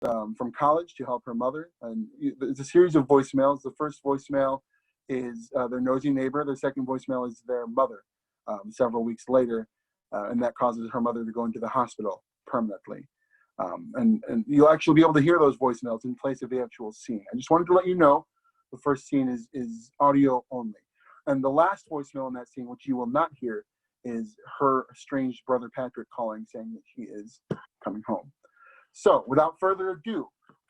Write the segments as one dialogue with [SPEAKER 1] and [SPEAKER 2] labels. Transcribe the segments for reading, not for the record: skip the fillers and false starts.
[SPEAKER 1] from college to help her mother. And it's a series of voicemails. The first voicemail is their nosy neighbor. The second voicemail is their mother several weeks later, and that causes her mother to go into the hospital permanently. And you'll actually be able to hear those voicemails in place of the actual scene. I just wanted to let you know the first scene is audio only. And the last voicemail in that scene, which you will not hear, is her estranged brother Patrick calling, saying that he is coming home. So without further ado,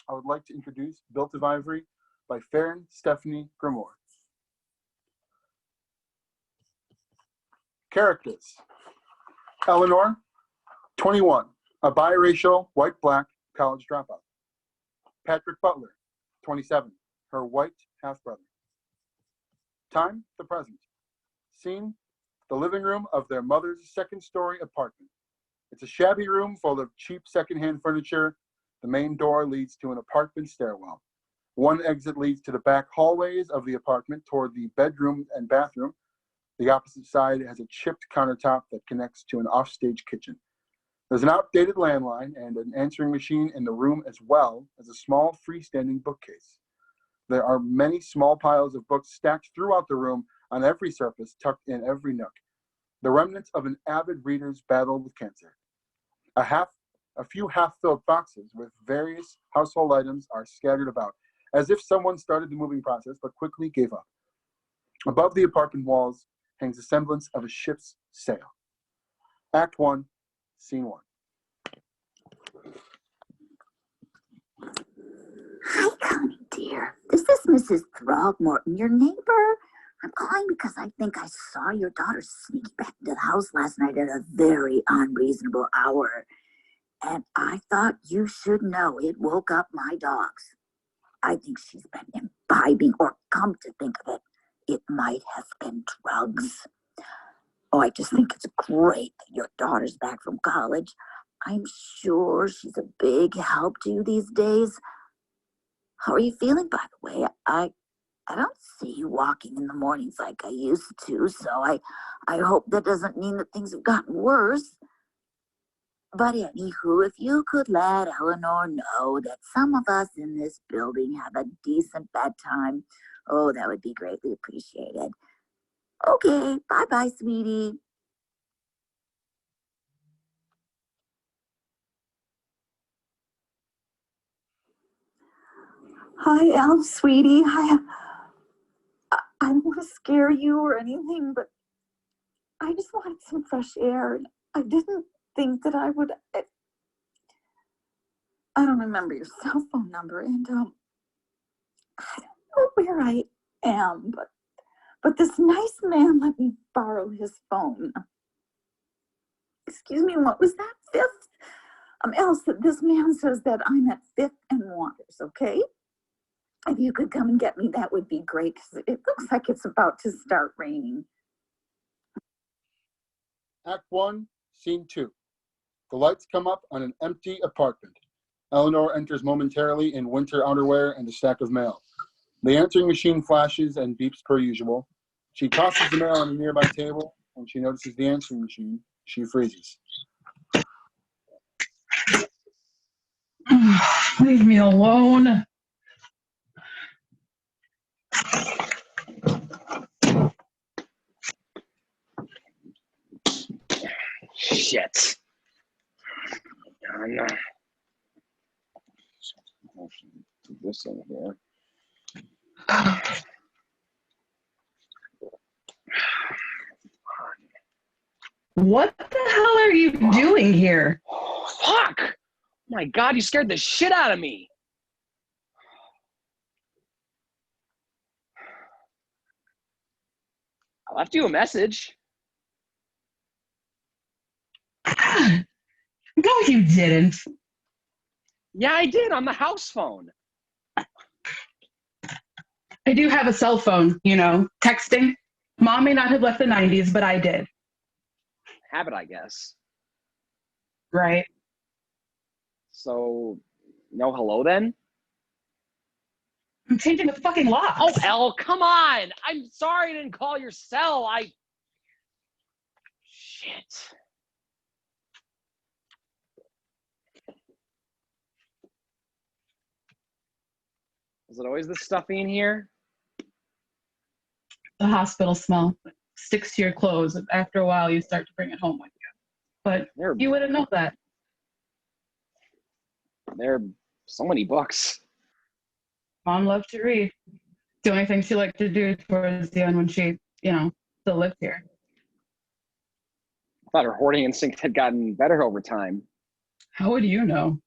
[SPEAKER 1] I would like to introduce Built of Ivory by Pharyne Stephney-Gremore. Characters. Eleanor, 21, a biracial, white-black college dropout. Patrick Butler, 27, her white half-brother. Time, the present. Scene, the living room of their mother's second-story apartment. It's a shabby room full of cheap secondhand furniture. The main door leads to an apartment stairwell. One exit leads to the back hallways of the apartment toward the bedroom and bathroom. The opposite side has a chipped countertop that connects to an offstage kitchen. There's an outdated landline and an answering machine in the room, as well as a small freestanding bookcase. There are many small piles of books stacked throughout the room on every surface, tucked in every nook. The remnants of an avid reader's battle with cancer. A few half-filled boxes with various household items are scattered about, as if someone started the moving process but quickly gave up. Above the apartment walls hangs a semblance of a ship's sail. Act 1, Scene 1.
[SPEAKER 2] Hi, Connie, dear. This is Mrs. Throgmorton, your neighbor. I'm calling because I think I saw your daughter sneak back into the house last night at a very unreasonable hour. And I thought you should know it woke up my dogs. I think she's been imbibing, or come to think of it, it might have been drugs. Oh, I just think it's great that your daughter's back from college. I'm sure she's a big help to you these days. How are you feeling, by the way? I don't see you walking in the mornings like I used to, so I hope that doesn't mean that things have gotten worse. But anywho, if you could let Eleanor know that some of us in this building have a decent bedtime, oh, that would be greatly appreciated. Okay, bye-bye, sweetie. Hi, Elle, sweetie. I don't want to scare you or anything, but I just wanted some fresh air. I didn't think that I would. I don't remember your cell phone number, and I don't know where I am, but this nice man let me borrow his phone. Excuse me, what was that? Fifth? Else, this man says that I'm at 5th and Waters, okay? If you could come and get me, that would be great, because it looks like it's about to start raining.
[SPEAKER 1] Act 1, Scene 2. The lights come up on an empty apartment. Eleanor enters momentarily in winter outerwear and a stack of mail. The answering machine flashes and beeps per usual. She tosses the mail on a nearby table. When she notices the answering machine, she freezes.
[SPEAKER 3] Leave me alone.
[SPEAKER 4] Shit. No. Put this in here.
[SPEAKER 3] What the hell are you doing here?
[SPEAKER 4] Oh, fuck! Oh my God, you scared the shit out of me. I left you a message.
[SPEAKER 3] No, you didn't.
[SPEAKER 4] Yeah, I did, on the house phone.
[SPEAKER 3] I do have a cell phone, you know, texting. Mom may not have left the 90s, but I did.
[SPEAKER 4] Habit, I guess.
[SPEAKER 3] Right.
[SPEAKER 4] So, no hello then?
[SPEAKER 3] I'm changing the fucking lock.
[SPEAKER 4] Oh, Elle, come on! I'm sorry I didn't call your cell. Shit. Is it always this stuffy in here?
[SPEAKER 3] The hospital smell sticks to your clothes. After a while, you start to bring it home with you. But you wouldn't know that.
[SPEAKER 4] There are so many books.
[SPEAKER 3] Mom loved to read. The only thing she liked to do towards the end when she, still lived here.
[SPEAKER 4] I thought her hoarding instinct had gotten better over time.
[SPEAKER 3] How would you know?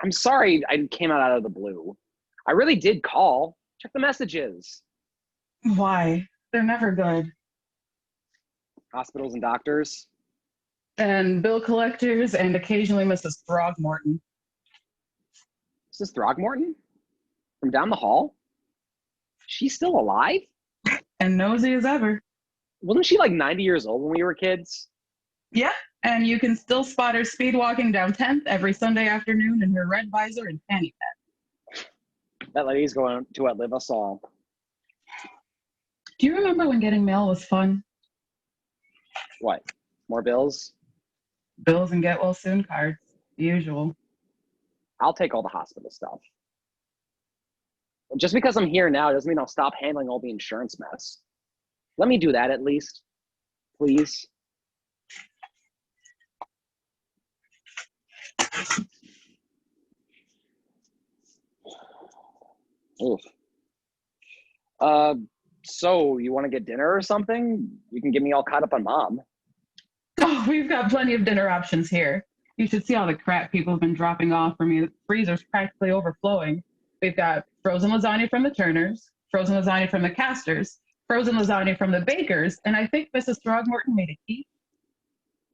[SPEAKER 4] I'm sorry I came out of the blue. I really did call. Check the messages.
[SPEAKER 3] Why? They're never good.
[SPEAKER 4] Hospitals and doctors.
[SPEAKER 3] And bill collectors and occasionally Mrs. Throgmorton.
[SPEAKER 4] Mrs. Throgmorton? From down the hall? She's still alive?
[SPEAKER 3] And nosy as ever.
[SPEAKER 4] Wasn't she like 90 years old when we were kids?
[SPEAKER 3] Yeah, and you can still spot her speed walking down 10th every Sunday afternoon in her red visor and fanny pack.
[SPEAKER 4] That lady's going to outlive us all.
[SPEAKER 3] Do you remember when getting mail was fun?
[SPEAKER 4] What? More bills?
[SPEAKER 3] Bills and get well soon cards. The usual.
[SPEAKER 4] I'll take all the hospital stuff. Just because I'm here now doesn't mean I'll stop handling all the insurance mess. Let me do that at least, please. Oof. So you want to get dinner or something? You can get me all caught up on Mom.
[SPEAKER 3] Oh, we've got plenty of dinner options here. You should see all the crap people have been dropping off for me. The freezer's practically overflowing. We've got frozen lasagna from the Turners, frozen lasagna from the Casters, frozen lasagna from the Bakers, and I think Mrs. Throgmorton made a key.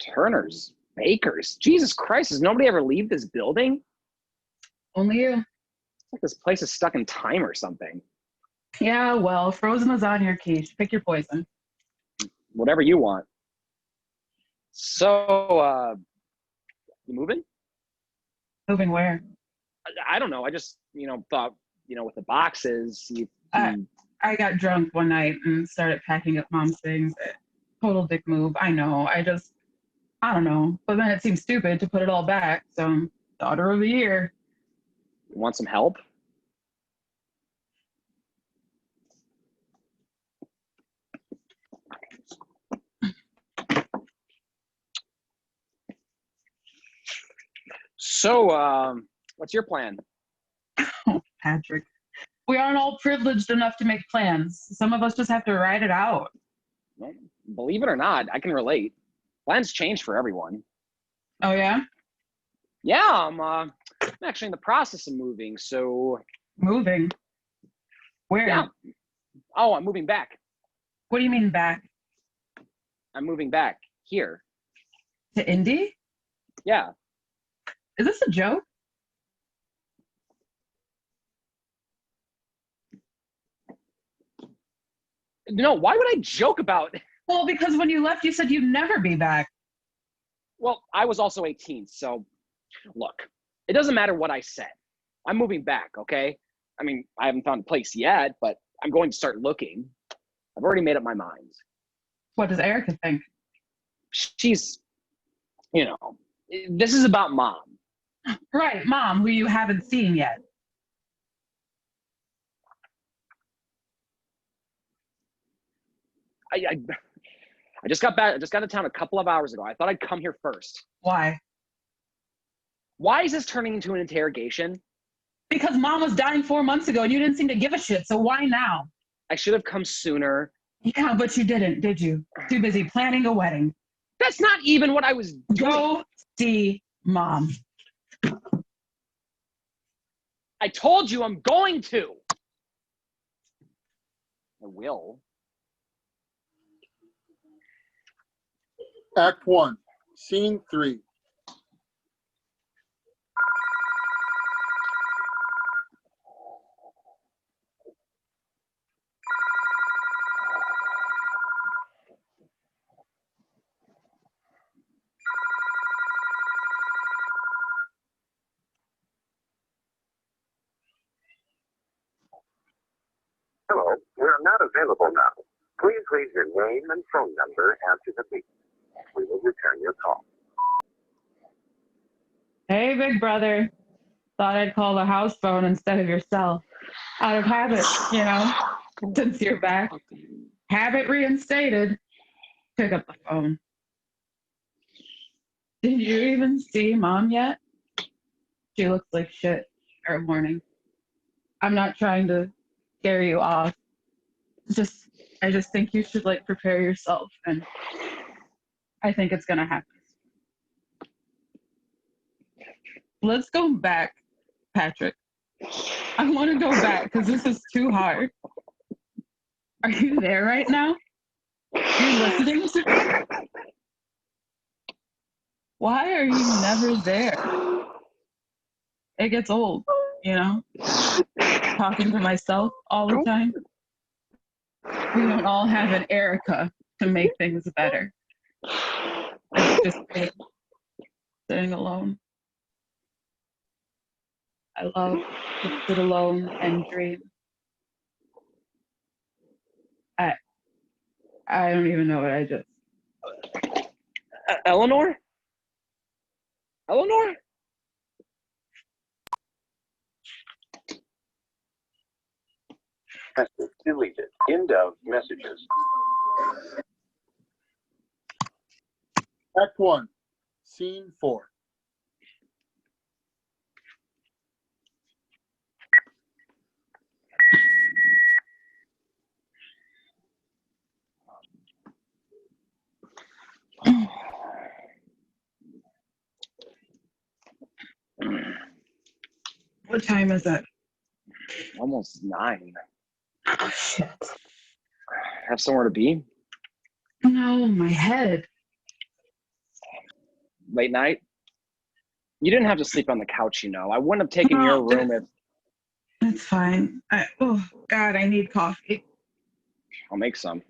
[SPEAKER 4] Turners? Bakers? Jesus Christ, does nobody ever leave this building?
[SPEAKER 3] Only you.
[SPEAKER 4] It's like this place is stuck in time or something.
[SPEAKER 3] Yeah, well, frozen lasagna or quiche. Pick your poison.
[SPEAKER 4] Whatever you want. So, you moving?
[SPEAKER 3] Moving where?
[SPEAKER 4] I don't know. I just, thought, with the boxes,
[SPEAKER 3] I got drunk one night and started packing up Mom's things. Total dick move. I know. I don't know. But then it seemed stupid to put it all back. So, daughter of the year.
[SPEAKER 4] You want some help? So, what's your plan?
[SPEAKER 3] Oh, Patrick. We aren't all privileged enough to make plans. Some of us just have to ride it out.
[SPEAKER 4] Well, believe it or not, I can relate. Plans change for everyone.
[SPEAKER 3] Oh, yeah?
[SPEAKER 4] Yeah, I'm actually in the process of moving, so...
[SPEAKER 3] Moving? Where?
[SPEAKER 4] Yeah. Oh, I'm moving back.
[SPEAKER 3] What do you mean back?
[SPEAKER 4] I'm moving back. Here.
[SPEAKER 3] To Indy?
[SPEAKER 4] Yeah.
[SPEAKER 3] Is this a joke?
[SPEAKER 4] No, why would I joke about...
[SPEAKER 3] Well, because when you left, you said you'd never be back.
[SPEAKER 4] Well, I was also 18, so... Look, it doesn't matter what I said. I'm moving back, okay? I mean, I haven't found a place yet, but I'm going to start looking. I've already made up my mind.
[SPEAKER 3] What does Erica think?
[SPEAKER 4] She's, this is about Mom.
[SPEAKER 3] Right, Mom, who you haven't seen yet.
[SPEAKER 4] I just got back. I just got to town a couple of hours ago. I thought I'd come here first.
[SPEAKER 3] Why?
[SPEAKER 4] Why is this turning into an interrogation?
[SPEAKER 3] Because Mom was dying 4 months ago and you didn't seem to give a shit, so why now?
[SPEAKER 4] I should have come sooner.
[SPEAKER 3] Yeah, but you didn't, did you? Too busy planning a wedding.
[SPEAKER 4] That's not even what I was doing.
[SPEAKER 3] Go see Mom.
[SPEAKER 4] I told you I'm going to. I will.
[SPEAKER 1] Act 1, Scene 3.
[SPEAKER 5] Hello, we are not available now. Please leave your name and phone number after the beep. We will return your call.
[SPEAKER 3] Hey, big brother. Thought I'd call the house phone instead of your cell. Out of habit, you know, since you're back. Habit reinstated. Pick up the phone. Did you even see Mom yet? She looks like shit every morning. I'm not trying to scare you off. I just think you should like prepare yourself, and I think it's gonna happen. Let's go back, Patrick. I want to go back because this is too hard. Are you there right now? You're listening to me? Why are you never there? It gets old, you know? Talking to myself all the time. We don't all have an Erica to make things better. It's just me sitting alone. I love to sit alone and dream. I don't even know what I just...
[SPEAKER 4] Eleanor? Eleanor?
[SPEAKER 5] Message deleted. End of messages.
[SPEAKER 1] Act 1, Scene 4.
[SPEAKER 3] What time is it?
[SPEAKER 4] Almost 9.
[SPEAKER 3] Oh, shit.
[SPEAKER 4] Have somewhere to be?
[SPEAKER 3] No, my head.
[SPEAKER 4] Late night? You didn't have to sleep on the couch, you know. I wouldn't have taken your room if...
[SPEAKER 3] It's fine. Oh, God, I need coffee.
[SPEAKER 4] I'll make some.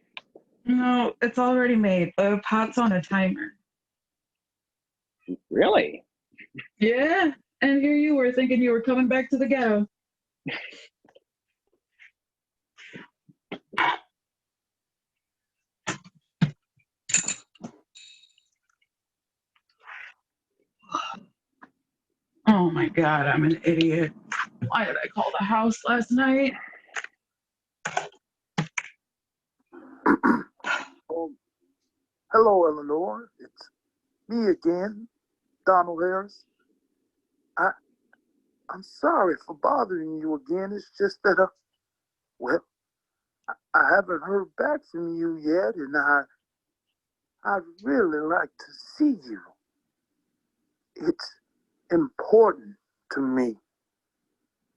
[SPEAKER 3] No, it's already made. The pot's on a timer.
[SPEAKER 4] Really?
[SPEAKER 3] Yeah, and here you were thinking you were coming back to the ghetto. Oh my God, I'm an idiot. Why did I call the house last night?
[SPEAKER 6] Hello, Eleanor. It's me again, Donald Harris. I'm sorry for bothering you again. It's just that, well, I haven't heard back from you yet, and I'd really like to see you. It's important to me,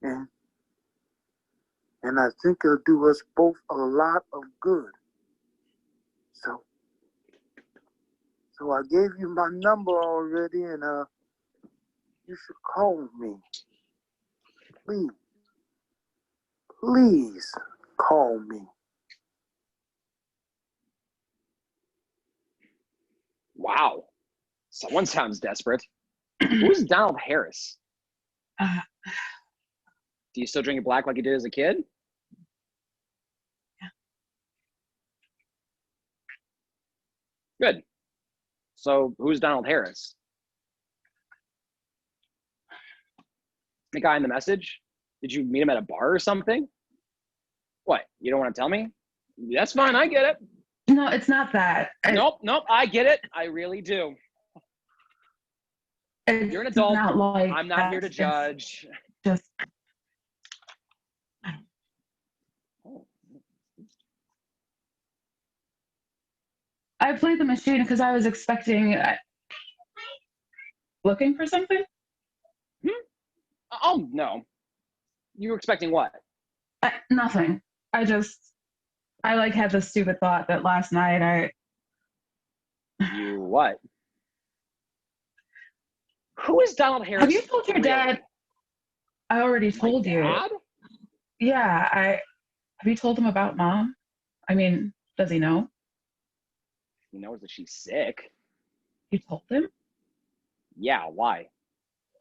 [SPEAKER 6] and I think it'll do us both a lot of good. So I gave you my number already, and you should call me. Please call me.
[SPEAKER 4] Wow. Someone sounds desperate. Who's Donald Harris? Do you still drink it black like you did as a kid?
[SPEAKER 3] Yeah.
[SPEAKER 4] Good. So who's Donald Harris? The guy in the message? Did you meet him at a bar or something? What? You don't want to tell me? That's fine. I get it.
[SPEAKER 3] No, it's not that.
[SPEAKER 4] Nope. I get it. I really do. You're an adult.
[SPEAKER 3] Not like
[SPEAKER 4] I'm not here to judge.
[SPEAKER 3] Just. I played the machine because I was expecting. Looking for something?
[SPEAKER 4] Oh, no. You were expecting what?
[SPEAKER 3] Nothing. I like had the stupid thought that last night
[SPEAKER 4] You what? Who is Donald Harris?
[SPEAKER 3] Have you told your dad? I already told you.
[SPEAKER 4] Dad?
[SPEAKER 3] Yeah, have you told him about Mom? I mean, does he know?
[SPEAKER 4] He knows that she's sick.
[SPEAKER 3] You told him?
[SPEAKER 4] Yeah, why?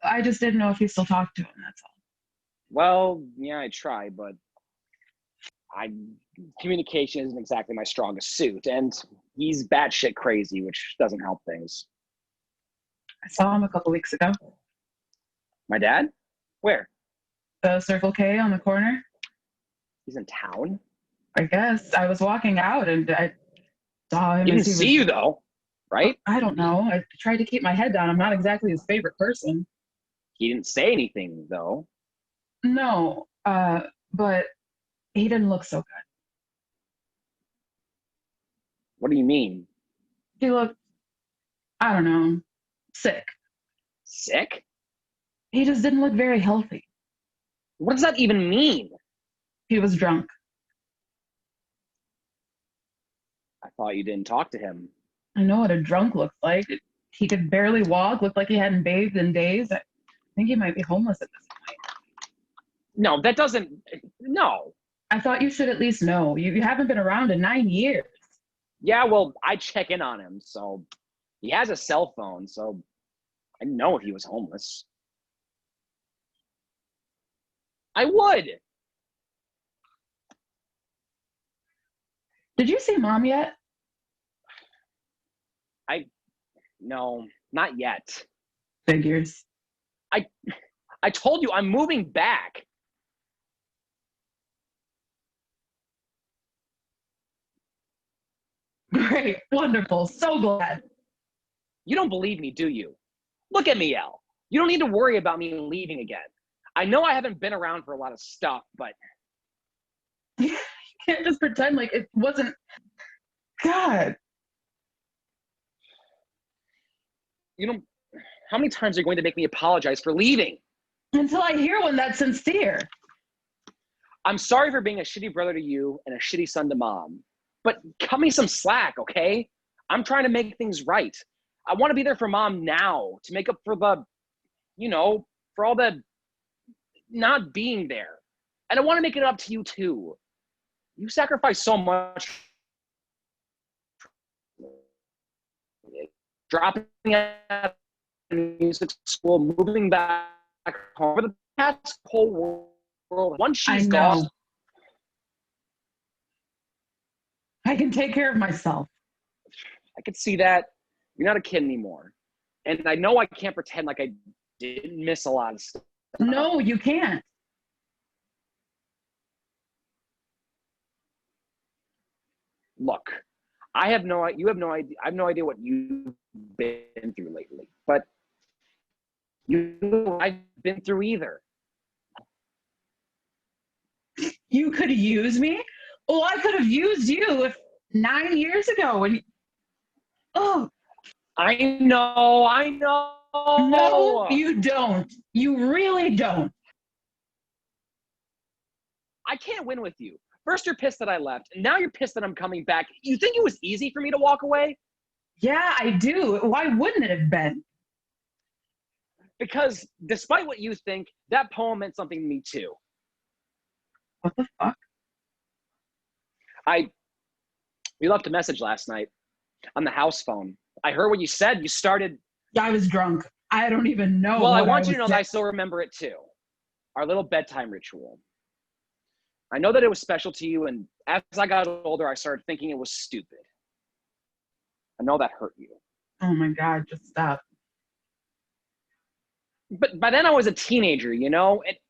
[SPEAKER 3] I just didn't know if you still talked to him, that's all.
[SPEAKER 4] Well, yeah, I try, but communication isn't exactly my strongest suit, and he's batshit crazy, which doesn't help things.
[SPEAKER 3] I saw him a couple weeks ago.
[SPEAKER 4] My dad? Where?
[SPEAKER 3] The Circle K on the corner.
[SPEAKER 4] He's in town?
[SPEAKER 3] I guess I was walking out and I saw him.
[SPEAKER 4] He
[SPEAKER 3] as
[SPEAKER 4] didn't
[SPEAKER 3] he
[SPEAKER 4] see
[SPEAKER 3] was,
[SPEAKER 4] you, though, right?
[SPEAKER 3] I don't know. I tried to keep my head down. I'm not exactly his favorite person.
[SPEAKER 4] He didn't say anything, though.
[SPEAKER 3] No, but he didn't look so good.
[SPEAKER 4] What do you mean?
[SPEAKER 3] He looked, I don't know, sick.
[SPEAKER 4] Sick?
[SPEAKER 3] He just didn't look very healthy.
[SPEAKER 4] What does that even mean?
[SPEAKER 3] He was drunk.
[SPEAKER 4] I thought you didn't talk to him.
[SPEAKER 3] I know what a drunk looks like. He could barely walk, looked like he hadn't bathed in days. I think he might be homeless at this point.
[SPEAKER 4] No, that doesn't. No.
[SPEAKER 3] I thought you should at least know. You haven't been around in 9 years.
[SPEAKER 4] Yeah, well, I check in on him, so he has a cell phone, so I know if he was homeless. I would.
[SPEAKER 3] Did you see Mom yet?
[SPEAKER 4] No, not yet.
[SPEAKER 3] Figures.
[SPEAKER 4] I told you I'm moving back.
[SPEAKER 3] Great. Wonderful. So glad.
[SPEAKER 4] You don't believe me, do you? Look at me, Elle. You don't need to worry about me leaving again. I know I haven't been around for a lot of stuff, but
[SPEAKER 3] You can't just pretend like it wasn't. God.
[SPEAKER 4] you don't. How many times are you going to make me apologize for leaving?
[SPEAKER 3] Until I hear one that's sincere.
[SPEAKER 4] I'm sorry for being a shitty brother to you and a shitty son to Mom, but cut me some slack, okay? I'm trying to make things right. I want to be there for Mom now to make up for the, for all the not being there. And I want to make it up to you too. You sacrificed so much. Dropping out of music school, moving back home for the past whole world. Once she's gone,
[SPEAKER 3] I can take care of myself.
[SPEAKER 4] I could see that. You're not a kid anymore. And I know I can't pretend like I didn't miss a lot of stuff.
[SPEAKER 3] No, you can't.
[SPEAKER 4] Look, you have no idea. I have no idea what you've been through lately, but I've been through either.
[SPEAKER 3] You could use me? Well, I could have used you if 9 years ago when
[SPEAKER 4] I know.
[SPEAKER 3] No, you don't. You really don't.
[SPEAKER 4] I can't win with you. First you're pissed that I left, and now you're pissed that I'm coming back. You think it was easy for me to walk away?
[SPEAKER 3] Yeah, I do. Why wouldn't it have been?
[SPEAKER 4] Because despite what you think, that poem meant something to me too.
[SPEAKER 3] What the fuck?
[SPEAKER 4] You left a message last night on the house phone. I heard what you said. You started.
[SPEAKER 3] Yeah, I was drunk. I don't even know.
[SPEAKER 4] Well, I want you to know that I still remember it too. Our little bedtime ritual. I know that it was special to you, and as I got older, I started thinking it was stupid. I know that hurt you.
[SPEAKER 3] Oh my God, just stop.
[SPEAKER 4] But by then I was a teenager, and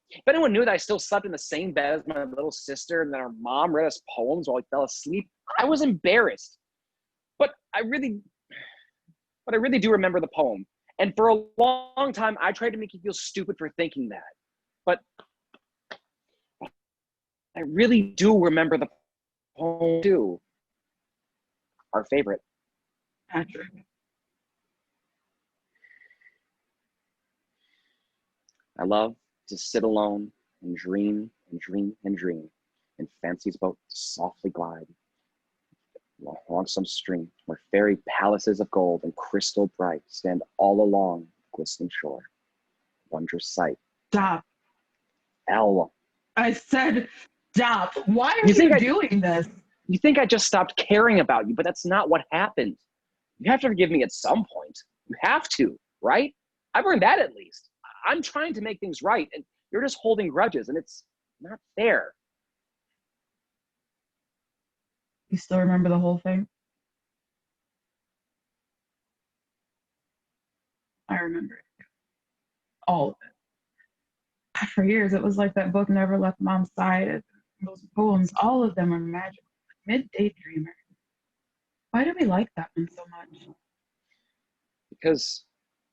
[SPEAKER 4] if anyone knew that I still slept in the same bed as my little sister and that our mom read us poems while we fell asleep, I was embarrassed. But I really do remember the poem. And for a long time, I tried to make you feel stupid for thinking that. But I really do remember the poem too. Our favorite.
[SPEAKER 3] Patrick.
[SPEAKER 4] I love to sit alone and dream and dream and dream, and fancy's boat softly glide along some stream where fairy palaces of gold and crystal bright stand all along the glistening shore. Wondrous sight.
[SPEAKER 3] Stop.
[SPEAKER 4] Elle.
[SPEAKER 3] I said stop. Why are you doing this?
[SPEAKER 4] You think I just stopped caring about you, but that's not what happened. You have to forgive me at some point. You have to, right? I've earned that at least. I'm trying to make things right, and you're just holding grudges, and it's not fair.
[SPEAKER 3] You still remember the whole thing? I remember it. All of it. For years, it was like that book never left Mom's side. Those poems, all of them are magical. Midday Dreamer. Why do we like that one so much?
[SPEAKER 4] Because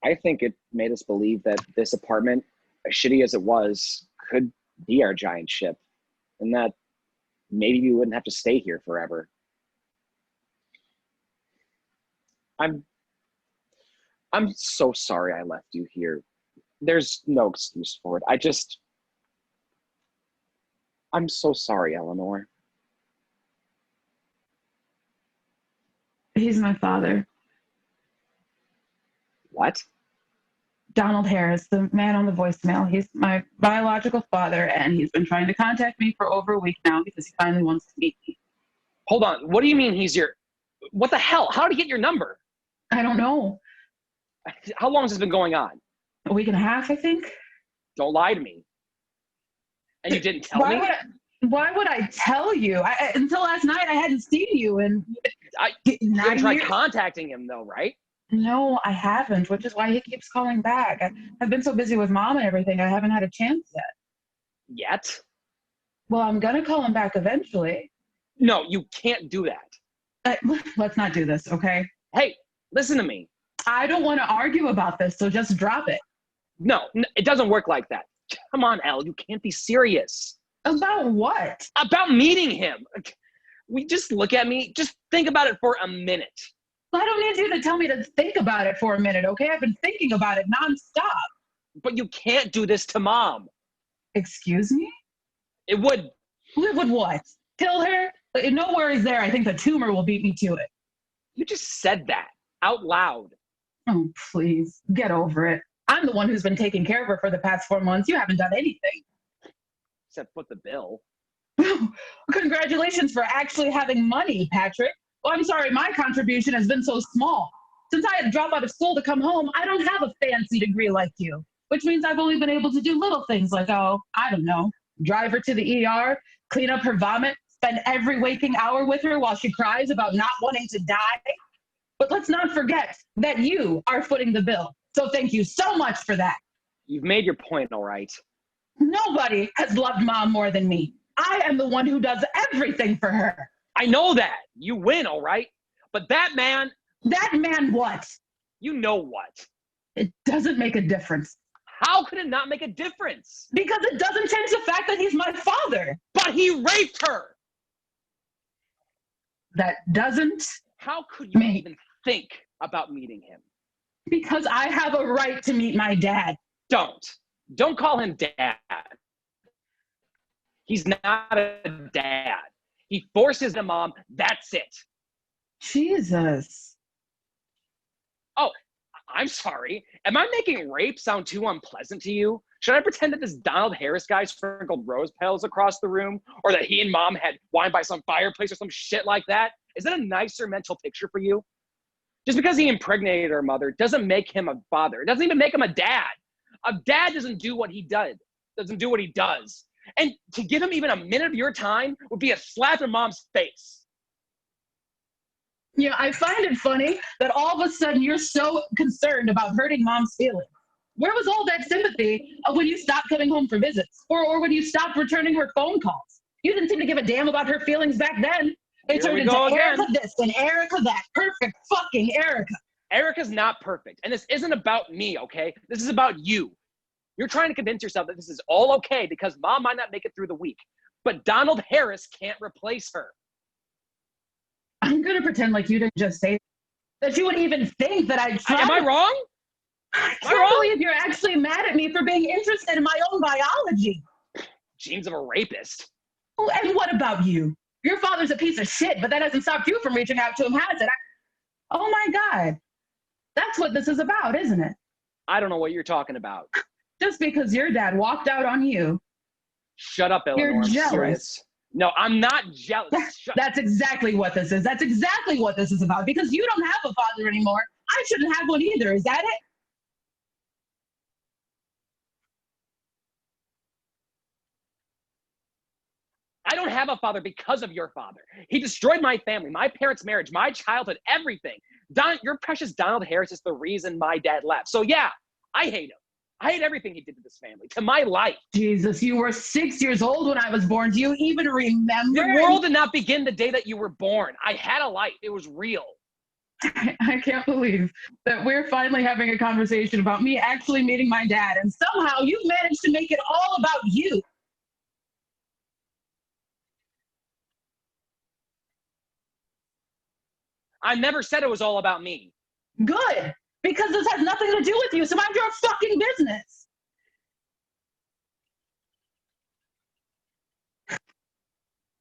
[SPEAKER 4] I think it made us believe that this apartment, as shitty as it was, could be our giant ship, and that maybe we wouldn't have to stay here forever. I'm so sorry I left you here. There's no excuse for it. I'm so sorry, Eleanor.
[SPEAKER 3] He's my father.
[SPEAKER 4] What?
[SPEAKER 3] Donald Harris, the man on the voicemail. He's my biological father, and he's been trying to contact me for over a week now because he finally wants to meet me.
[SPEAKER 4] Hold on. What do you mean he's your... What the hell? How did he get your number?
[SPEAKER 3] I don't know.
[SPEAKER 4] How long has this been going on?
[SPEAKER 3] A week and a half, I think.
[SPEAKER 4] Don't lie to me. And you didn't tell me?
[SPEAKER 3] Why would I tell you? Until last night, I hadn't seen you, and
[SPEAKER 4] you haven't tried contacting him, though, right?
[SPEAKER 3] No, I haven't, which is why he keeps calling back. I've been so busy with Mom and everything, I haven't had a chance yet.
[SPEAKER 4] Yet?
[SPEAKER 3] Well, I'm gonna call him back eventually.
[SPEAKER 4] No, you can't do that.
[SPEAKER 3] Let's not do this, okay?
[SPEAKER 4] Hey, listen to me.
[SPEAKER 3] I don't want to argue about this, so just drop it.
[SPEAKER 4] No, it doesn't work like that. Come on, Elle, you can't be serious.
[SPEAKER 3] About what?
[SPEAKER 4] About meeting him. Just look at me. Just think about it for a minute.
[SPEAKER 3] I don't need you to tell me to think about it for a minute, okay? I've been thinking about it nonstop.
[SPEAKER 4] But you can't do this to Mom.
[SPEAKER 3] Excuse me?
[SPEAKER 4] It would.
[SPEAKER 3] It would what? Kill her? No worries there. I think the tumor will beat me to it.
[SPEAKER 4] You just said that out loud.
[SPEAKER 3] Oh, please. Get over it. I'm the one who's been taking care of her for the past 4 months. You haven't done anything.
[SPEAKER 4] Except foot the bill.
[SPEAKER 3] Congratulations for actually having money, Patrick. Well, I'm sorry, my contribution has been so small. Since I had to drop out of school to come home, I don't have a fancy degree like you, which means I've only been able to do little things like, I don't know, drive her to the ER, clean up her vomit, spend every waking hour with her while she cries about not wanting to die. But let's not forget that you are footing the bill. So thank you so much for that.
[SPEAKER 4] You've made your point, all right.
[SPEAKER 3] Nobody has loved Mom more than me. I am the one who does everything for her.
[SPEAKER 4] I know that. You win, all right? But that man...
[SPEAKER 3] That man what?
[SPEAKER 4] You know what?
[SPEAKER 3] It doesn't make a difference.
[SPEAKER 4] How could it not make a difference?
[SPEAKER 3] Because it doesn't change the fact that he's my father.
[SPEAKER 4] But he raped her!
[SPEAKER 3] That doesn't...
[SPEAKER 4] How could you even think about meeting him?
[SPEAKER 3] Because I have a right to meet my dad.
[SPEAKER 4] Don't call him dad. He's not a dad. He forces the Mom, that's it.
[SPEAKER 3] Jesus.
[SPEAKER 4] Oh, I'm sorry. Am I making rape sound too unpleasant to you? Should I pretend that this Donald Harris guy sprinkled rose petals across the room? Or that he and Mom had wine by some fireplace or some shit like that? Is that a nicer mental picture for you? Just because he impregnated her mother doesn't make him a father. It doesn't even make him a dad. A dad doesn't do what he does. And to give him even a minute of your time would be a slap in Mom's face.
[SPEAKER 3] Yeah, I find it funny that all of a sudden you're so concerned about hurting Mom's feelings. Where was all that sympathy when you stopped coming home for visits? Or when you stopped returning her phone calls? You didn't seem to give a damn about her feelings back then. They turned into Erica this and Erica that. Perfect fucking Erica.
[SPEAKER 4] Erica's not perfect. And this isn't about me, okay? This is about you. You're trying to convince yourself that this is all okay because Mom might not make it through the week. But Donald Harris can't replace her.
[SPEAKER 3] I'm going to pretend like you didn't just say that. You would even think that I'd try.
[SPEAKER 4] Am I wrong?
[SPEAKER 3] I can't believe you're actually mad at me for being interested in my own biology.
[SPEAKER 4] Genes of a rapist.
[SPEAKER 3] Oh, and what about you? Your father's a piece of shit, but that hasn't stopped you from reaching out to him, has it? Oh my God. That's what this is about, isn't it?
[SPEAKER 4] I don't know what you're talking about.
[SPEAKER 3] Just because your dad walked out on you.
[SPEAKER 4] Shut up, Eleanor.
[SPEAKER 3] You're jealous.
[SPEAKER 4] I'm serious. No, I'm not jealous.
[SPEAKER 3] That's exactly what this is. That's exactly what this is about. Because you don't have a father anymore. I shouldn't have one either. Is that it?
[SPEAKER 4] I don't have a father because of your father. He destroyed my family, my parents' marriage, my childhood, everything. Your precious Donald Harris is the reason my dad left. So yeah, I hate him. I hate everything he did to this family, to my life.
[SPEAKER 3] Jesus, you were 6 years old when I was born. Do you even remember?
[SPEAKER 4] The world did not begin the day that you were born. I had a life. It was real.
[SPEAKER 3] I can't believe that we're finally having a conversation about me actually meeting my dad, and somehow you managed to make it all about you.
[SPEAKER 4] I never said it was all about me.
[SPEAKER 3] Good, because this has nothing to do with you, so mind your fucking business.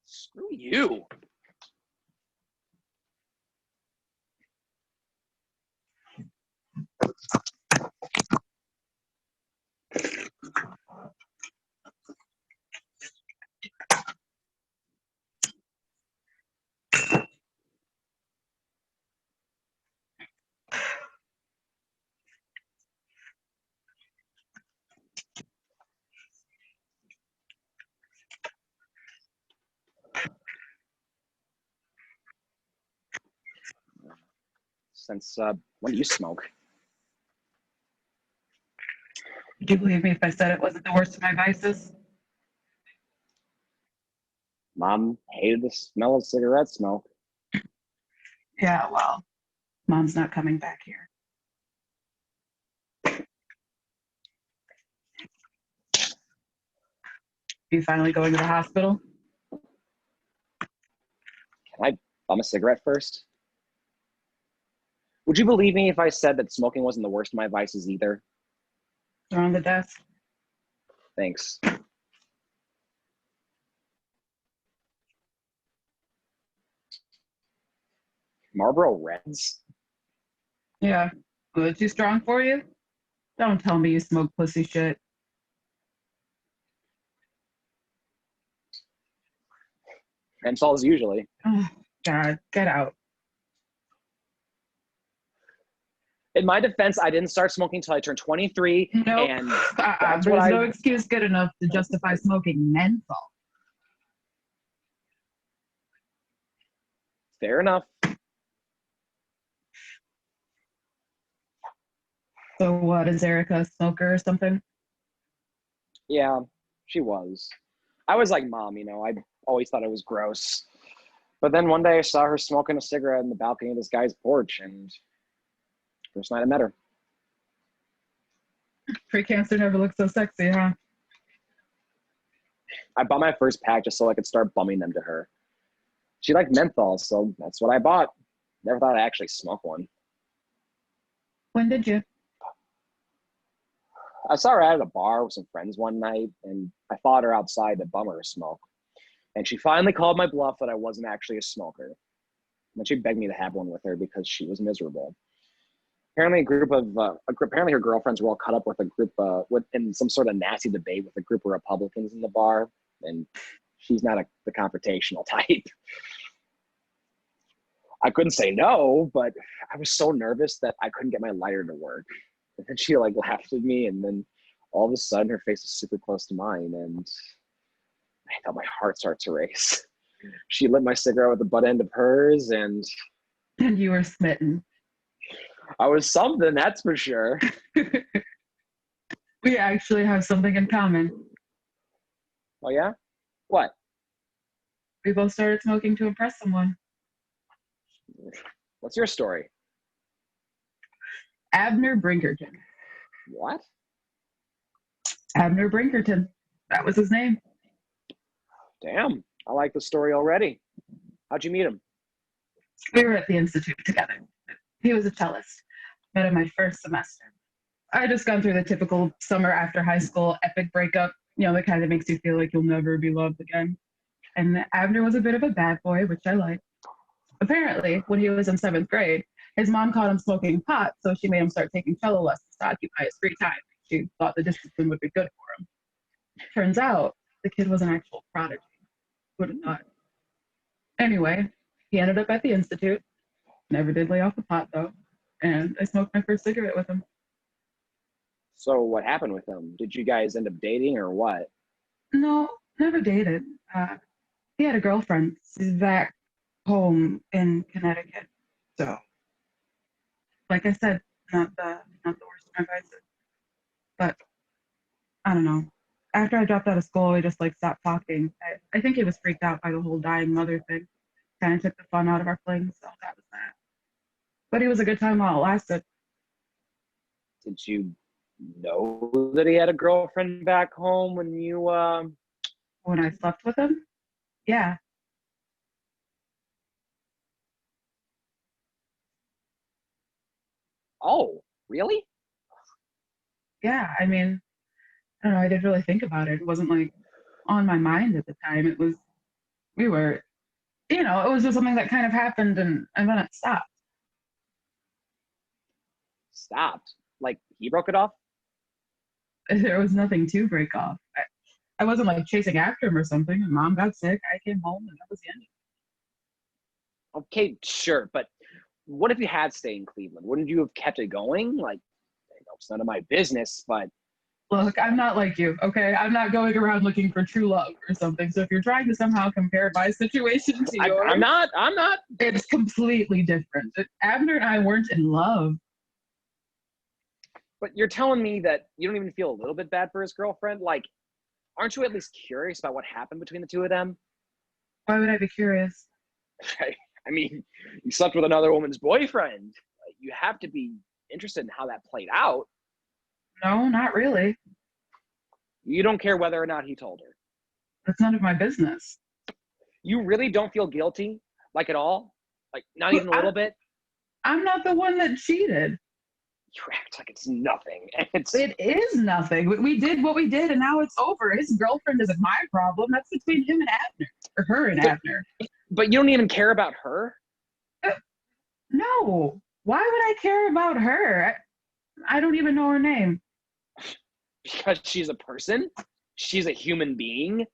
[SPEAKER 4] Screw you. Since when do you smoke?
[SPEAKER 3] Would you believe me if I said it wasn't the worst of my vices?
[SPEAKER 4] Mom hated the smell of cigarette smoke.
[SPEAKER 3] Yeah, well, Mom's not coming back here. You finally going to the hospital?
[SPEAKER 4] Can I bum a cigarette first? Would you believe me if I said that smoking wasn't the worst of my vices either?
[SPEAKER 3] They're on the desk.
[SPEAKER 4] Thanks. Marlboro Reds?
[SPEAKER 3] Yeah. Was it too strong for you? Don't tell me you smoke pussy shit.
[SPEAKER 4] Menthols usually.
[SPEAKER 3] Oh, God, get out.
[SPEAKER 4] In my defense, I didn't start smoking until I turned 23.
[SPEAKER 3] Nope.
[SPEAKER 4] And
[SPEAKER 3] There's no excuse good enough to justify smoking menthol.
[SPEAKER 4] Fair enough.
[SPEAKER 3] So what, is Erica a smoker or something?
[SPEAKER 4] Yeah, she was. I was like Mom, I always thought it was gross. But then one day I saw her smoking a cigarette in the balcony of this guy's porch, and first night I met her.
[SPEAKER 3] Pre-cancer never looked so sexy, huh?
[SPEAKER 4] I bought my first pack just so I could start bumming them to her. She liked menthol, so that's what I bought. Never thought I'd actually smoke one.
[SPEAKER 3] When did you?
[SPEAKER 4] I saw her out at a bar with some friends one night, and I followed her outside to bum her a smoke. And she finally called my bluff that I wasn't actually a smoker. And then she begged me to have one with her because she was miserable. Apparently, apparently her girlfriends were all caught up with a group in some sort of nasty debate with a group of Republicans in the bar, and she's not the confrontational type. I couldn't say no, but I was so nervous that I couldn't get my lighter to work. And then she laughed at me, and then all of a sudden her face was super close to mine, and I felt my heart start to race. She lit my cigarette with the butt end of hers, and
[SPEAKER 3] you were smitten.
[SPEAKER 4] I was something, that's for sure.
[SPEAKER 3] We actually have something in common.
[SPEAKER 4] Oh yeah? What?
[SPEAKER 3] We both started smoking to impress someone.
[SPEAKER 4] What's your story?
[SPEAKER 3] Abner Brinkerton.
[SPEAKER 4] What?
[SPEAKER 3] Abner Brinkerton. That was his name.
[SPEAKER 4] Damn, I like the story already. How'd you meet him?
[SPEAKER 3] We were at the Institute together. He was a cellist. Met him my first semester. I had just gone through the typical summer after high school epic breakup, the kind that makes you feel like you'll never be loved again. And Abner was a bit of a bad boy, which I liked. Apparently, when he was in 7th grade, his mom caught him smoking pot, so she made him start taking cello lessons to occupy his free time. She thought the discipline would be good for him. Turns out, the kid was an actual prodigy. Who would have thought? Anyway, he ended up at the Institute. Never did lay off the pot, though. And I smoked my first cigarette with him.
[SPEAKER 4] So what happened with him? Did you guys end up dating or what?
[SPEAKER 3] No, never dated. He had a girlfriend. She's back home in Connecticut. So, like I said, not the worst of my vices. But I don't know. After I dropped out of school, we just like stopped talking. I think he was freaked out by the whole dying mother thing. Kind of took the fun out of our fling, so that was that. But he was a good time while it lasted.
[SPEAKER 4] Did you know that he had a girlfriend back home when you
[SPEAKER 3] When I slept with him, yeah.
[SPEAKER 4] Oh, really?
[SPEAKER 3] Yeah, I mean, I don't know, I didn't really think about it. It wasn't like on my mind at the time. It was, we were, it was just something that kind of happened and then it stopped.
[SPEAKER 4] Stopped? Like he broke it off?
[SPEAKER 3] There was nothing to break off. I wasn't like chasing after him or something. And Mom got sick. I came home and that was the end.
[SPEAKER 4] Okay, sure, but what if you had stayed in Cleveland? Wouldn't you have kept it going? Like, it's none of my business, but
[SPEAKER 3] Look, I'm not like you, okay? I'm not going around looking for true love or something. So if you're trying to somehow compare my situation to yours,
[SPEAKER 4] I'm not.
[SPEAKER 3] It's completely different. Abner and I weren't in love.
[SPEAKER 4] But you're telling me that you don't even feel a little bit bad for his girlfriend? Like, aren't you at least curious about what happened between the two of them?
[SPEAKER 3] Why would I be curious?
[SPEAKER 4] I mean, you slept with another woman's boyfriend. You have to be interested in how that played out.
[SPEAKER 3] No, not really.
[SPEAKER 4] You don't care whether or not he told her.
[SPEAKER 3] That's none of my business.
[SPEAKER 4] You really don't feel guilty? Like at all? Like not even a little bit?
[SPEAKER 3] I'm not the one that cheated.
[SPEAKER 4] You act like it's nothing.
[SPEAKER 3] It is nothing. We did what we did and now it's over. His girlfriend isn't my problem. That's between him and Abner. Or her and Abner.
[SPEAKER 4] But you don't even care about her?
[SPEAKER 3] No. Why would I care about her? I don't even know her name.
[SPEAKER 4] Because she's a person? She's a human being?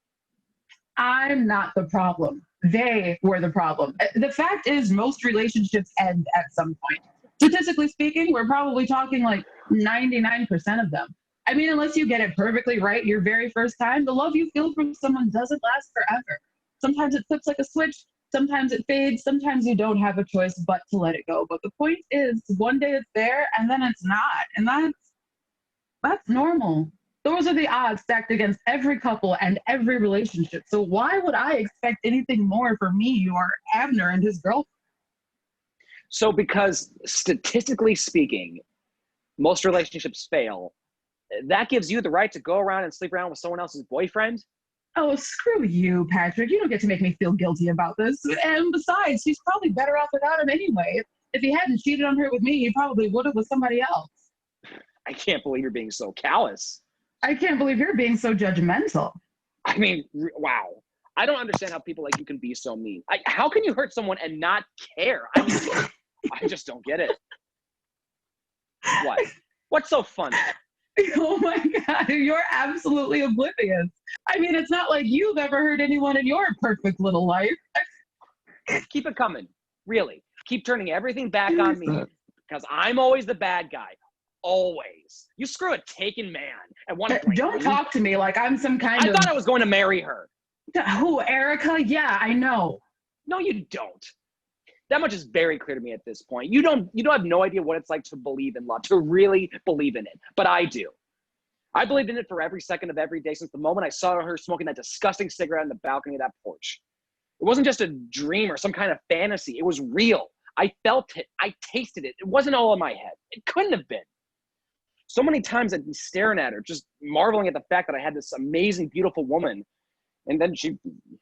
[SPEAKER 3] I'm not the problem. They were the problem. The fact is, most relationships end at some point. Statistically speaking, we're probably talking like 99% of them. I mean, unless you get it perfectly right your very first time, the love you feel from someone doesn't last forever. Sometimes it flips like a switch. Sometimes it fades. Sometimes you don't have a choice but to let it go. But the point is, one day it's there and then it's not. And that's normal. Those are the odds stacked against every couple and every relationship. So why would I expect anything more for me or Abner and his girlfriend?
[SPEAKER 4] So because statistically speaking, most relationships fail, that gives you the right to go around and sleep around with someone else's boyfriend?
[SPEAKER 3] Oh, screw you, Patrick. You don't get to make me feel guilty about this. And besides, she's probably better off without him anyway. If he hadn't cheated on her with me, he probably would have with somebody else.
[SPEAKER 4] I can't believe you're being so callous.
[SPEAKER 3] I can't believe you're being so judgmental.
[SPEAKER 4] I mean, wow. I don't understand how people like you can be so mean. How can you hurt someone and not care? I mean, I just don't get it. What? What's so funny?
[SPEAKER 3] Oh my God, you're absolutely oblivious. I mean, it's not like you've ever hurt anyone in your perfect little life.
[SPEAKER 4] Keep it coming. Really. Keep turning everything back on me because I'm always the bad guy. Always. You screw a taken man and want to
[SPEAKER 3] Don't talk to me like I'm some kind of...
[SPEAKER 4] I thought I was going to marry her.
[SPEAKER 3] Who, Erica? Yeah, I know.
[SPEAKER 4] No, you don't. That much is very clear to me at this point. You don't have no idea what it's like to believe in love, to really believe in it. But I do. I believed in it for every second of every day since the moment I saw her smoking that disgusting cigarette on the balcony of that porch. It wasn't just a dream or some kind of fantasy. It was real. I felt it. I tasted it. It wasn't all in my head. It couldn't have been. So many times I'd be staring at her, just marveling at the fact that I had this amazing, beautiful woman. And then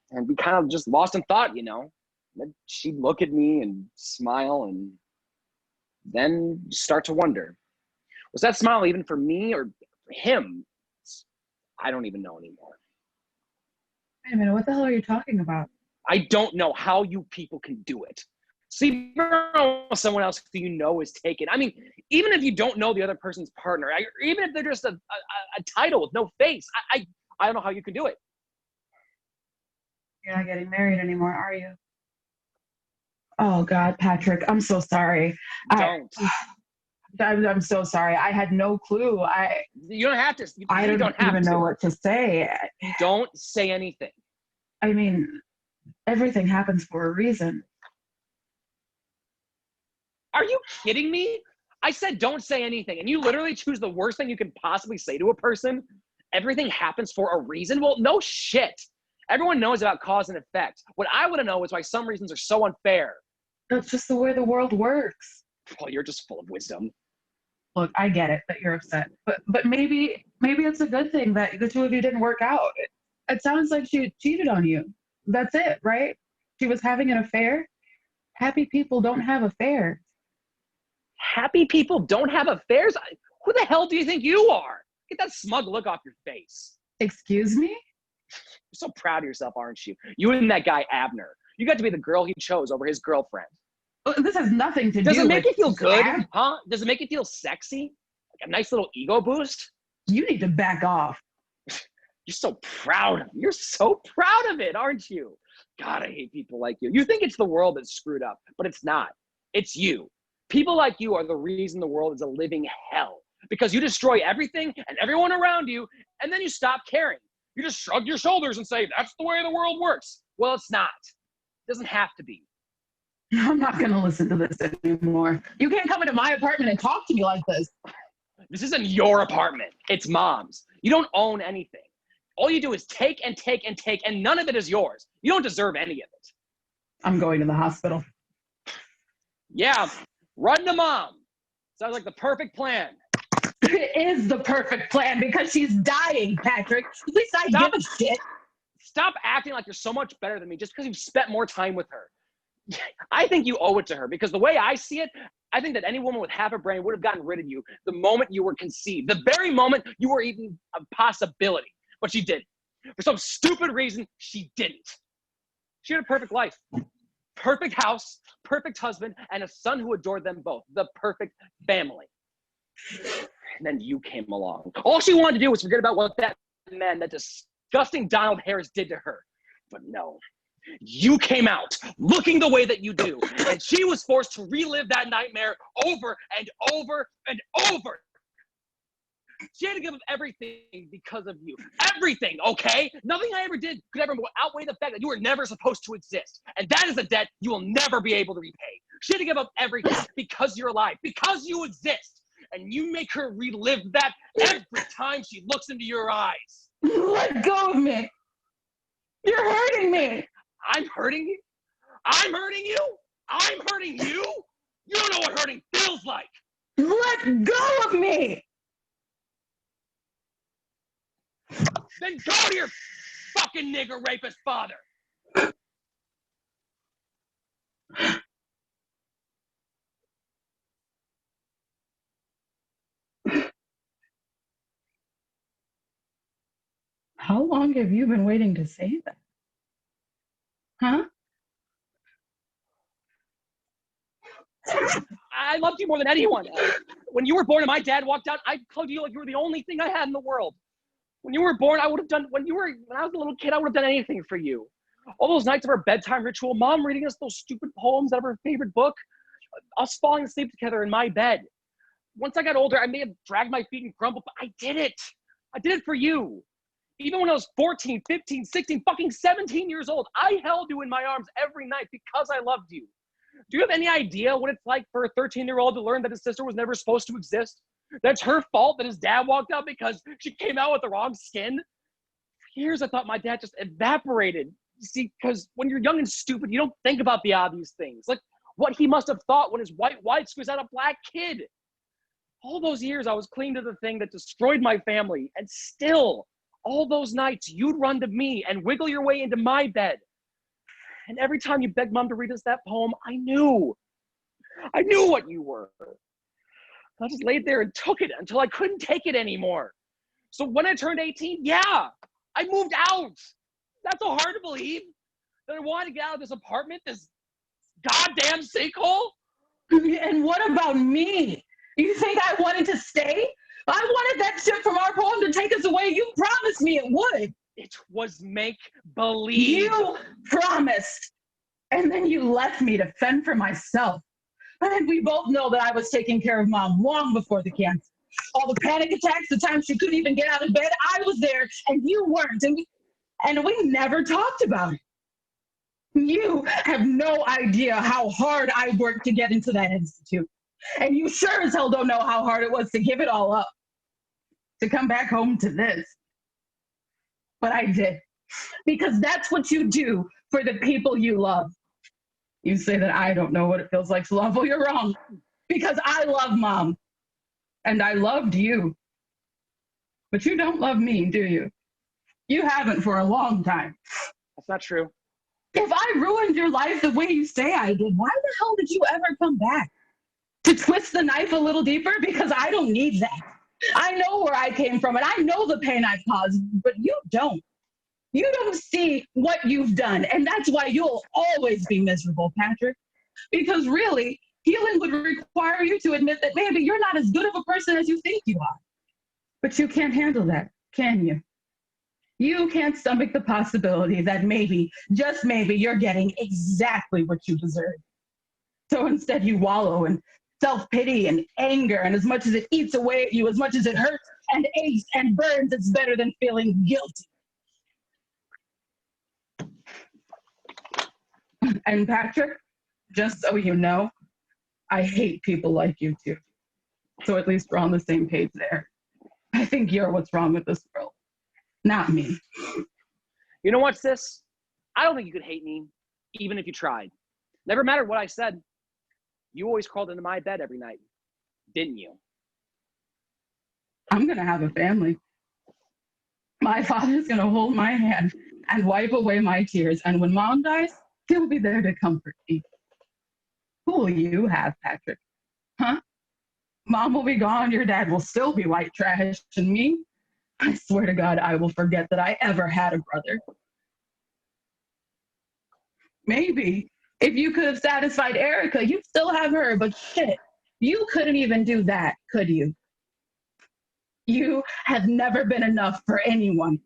[SPEAKER 4] and we kind of just lost in thought, you know. Then she'd look at me and smile and then start to wonder, was that smile even for me or for him? I don't even know anymore.
[SPEAKER 3] Wait a minute, what the hell are you talking about?
[SPEAKER 4] I don't know how you people can do it. Sleep around with someone else who you know is taken. I mean, even if you don't know the other person's partner, even if they're just a title with no face, I don't know how you can do it.
[SPEAKER 3] You're not getting married anymore, are you? Oh God, Patrick, I'm so sorry.
[SPEAKER 4] Don't.
[SPEAKER 3] I'm so sorry. I had no clue.
[SPEAKER 4] You don't have to.
[SPEAKER 3] I don't even know what to say.
[SPEAKER 4] Don't say anything.
[SPEAKER 3] I mean, everything happens for a reason.
[SPEAKER 4] Are you kidding me? I said don't say anything, and you literally choose the worst thing you can possibly say to a person. Everything happens for a reason. Well, no shit. Everyone knows about cause and effect. What I want to know is why some reasons are so unfair.
[SPEAKER 3] That's just the way the world works.
[SPEAKER 4] Well, you're just full of wisdom.
[SPEAKER 3] Look, I get it that you're upset, but maybe it's a good thing that the two of you didn't work out. It sounds like she cheated on you. That's it, right? She was having an affair. Happy people don't have affairs.
[SPEAKER 4] Happy people don't have affairs? Who the hell do you think you are? Get that smug look off your face.
[SPEAKER 3] Excuse me?
[SPEAKER 4] You're so proud of yourself, aren't you? You and that guy, Abner. You got to be the girl he chose over his girlfriend.
[SPEAKER 3] This has nothing to do with...
[SPEAKER 4] Does it make you feel good, huh? Does it make you feel sexy? Like a nice little ego boost?
[SPEAKER 3] You need to back off.
[SPEAKER 4] You're so proud of it. You're so proud of it, aren't you? God, I hate people like you. You think it's the world that's screwed up, but it's not. It's you. People like you are the reason the world is a living hell, because you destroy everything and everyone around you, and then you stop caring. You just shrug your shoulders and say, that's the way the world works. Well, it's not. It doesn't have to be.
[SPEAKER 3] I'm not going to listen to this anymore. You can't come into my apartment and talk to me like this.
[SPEAKER 4] This isn't your apartment. It's Mom's. You don't own anything. All you do is take and take and take, and none of it is yours. You don't deserve any of it.
[SPEAKER 3] I'm going to the hospital.
[SPEAKER 4] Yeah, run to Mom. Sounds like the perfect plan.
[SPEAKER 3] It is the perfect plan because she's dying, Patrick. At least I give a shit.
[SPEAKER 4] Stop acting like you're so much better than me just because you've spent more time with her. I think you owe it to her, because the way I see it, I think that any woman with half a brain would have gotten rid of you the moment you were conceived, the very moment you were even a possibility. But she didn't. For some stupid reason, she didn't. She had a perfect life, perfect house, perfect husband, and a son who adored them both. The perfect family. And then you came along. All she wanted to do was forget about what that man, that disgusting Donald Harris, did to her. But no. You came out looking the way that you do, and she was forced to relive that nightmare over and over and over. She had to give up everything because of you. Everything, okay? Nothing I ever did could ever outweigh the fact that you were never supposed to exist. And that is a debt you will never be able to repay. She had to give up everything because you're alive, because you exist. And you make her relive that every time she looks into your eyes.
[SPEAKER 3] Let go of me. You're hurting me.
[SPEAKER 4] I'm hurting you? I'm hurting you? I'm hurting you? You don't know what hurting feels like.
[SPEAKER 3] Let go of me.
[SPEAKER 4] Then go to your fucking nigger rapist father.
[SPEAKER 3] How long have you been waiting to say that? Huh?
[SPEAKER 4] I loved you more than anyone. When you were born and my dad walked out, I hugged you like you were the only thing I had in the world. When you were born, I would have done, when I was a little kid, I would have done anything for you. All those nights of our bedtime ritual, Mom reading us those stupid poems out of her favorite book, us falling asleep together in my bed. Once I got older, I may have dragged my feet and grumbled, but I did it. I did it for you. Even when I was 14, 15, 16, fucking 17 years old, I held you in my arms every night because I loved you. Do you have any idea what it's like for a 13-year-old to learn that his sister was never supposed to exist? That's her fault that his dad walked out because she came out with the wrong skin? For years, I thought my dad just evaporated. You see, because when you're young and stupid, you don't think about the obvious things. Like what he must have thought when his white wife squeezed out a black kid. All those years, I was clinging to the thing that destroyed my family. And still, all those nights, you'd run to me and wiggle your way into my bed. And every time you begged Mom to read us that poem, I knew what you were. I just laid there and took it until I couldn't take it anymore. So when I turned 18, yeah, I moved out. That's so hard to believe that I wanted to get out of this apartment, this goddamn sinkhole.
[SPEAKER 3] And what about me? You think I wanted to stay? I wanted that ship from our poem to take us away. You promised me it would.
[SPEAKER 4] It was make-believe.
[SPEAKER 3] You promised. And then you left me to fend for myself. And we both know that I was taking care of Mom long before the cancer. All the panic attacks, the times she couldn't even get out of bed, I was there and you weren't. And we never talked about it. You have no idea how hard I worked to get into that institute. And you sure as hell don't know how hard it was to give it all up, to come back home to this. But I did, because that's what you do for the people you love. You say that I don't know what it feels like to love. Well, you're wrong, because I love Mom, and I loved you. But you don't love me, do you? You haven't for a long time.
[SPEAKER 4] That's not true.
[SPEAKER 3] If I ruined your life the way you say I did, why the hell did you ever come back? To twist the knife a little deeper? Because I don't need that. I know where I came from, and I know the pain I've caused, but you don't. You don't see what you've done, and that's why you'll always be miserable, Patrick. Because really, healing would require you to admit that maybe you're not as good of a person as you think you are. But you can't handle that, can you? You can't stomach the possibility that maybe, just maybe, you're getting exactly what you deserve. So instead you wallow in self-pity and anger, and as much as it eats away at you, as much as it hurts and aches and burns, it's better than feeling guilty. And Patrick, just so you know, I hate people like you too. So at least we're on the same page there. I think you're what's wrong with this world, not me.
[SPEAKER 4] You know what's this? I don't think you could hate me, even if you tried. Never mattered what I said. You always crawled into my bed every night, didn't you?
[SPEAKER 3] I'm gonna have a family. My father's gonna hold my hand and wipe away my tears, and when Mom dies, he'll be there to comfort me. Who will you have, Patrick? Huh? Mom will be gone, your dad will still be white trash, and me? I swear to God, I will forget that I ever had a brother. Maybe if you could have satisfied Erica, you'd still have her, but shit, you couldn't even do that, could you? You have never been enough for anyone.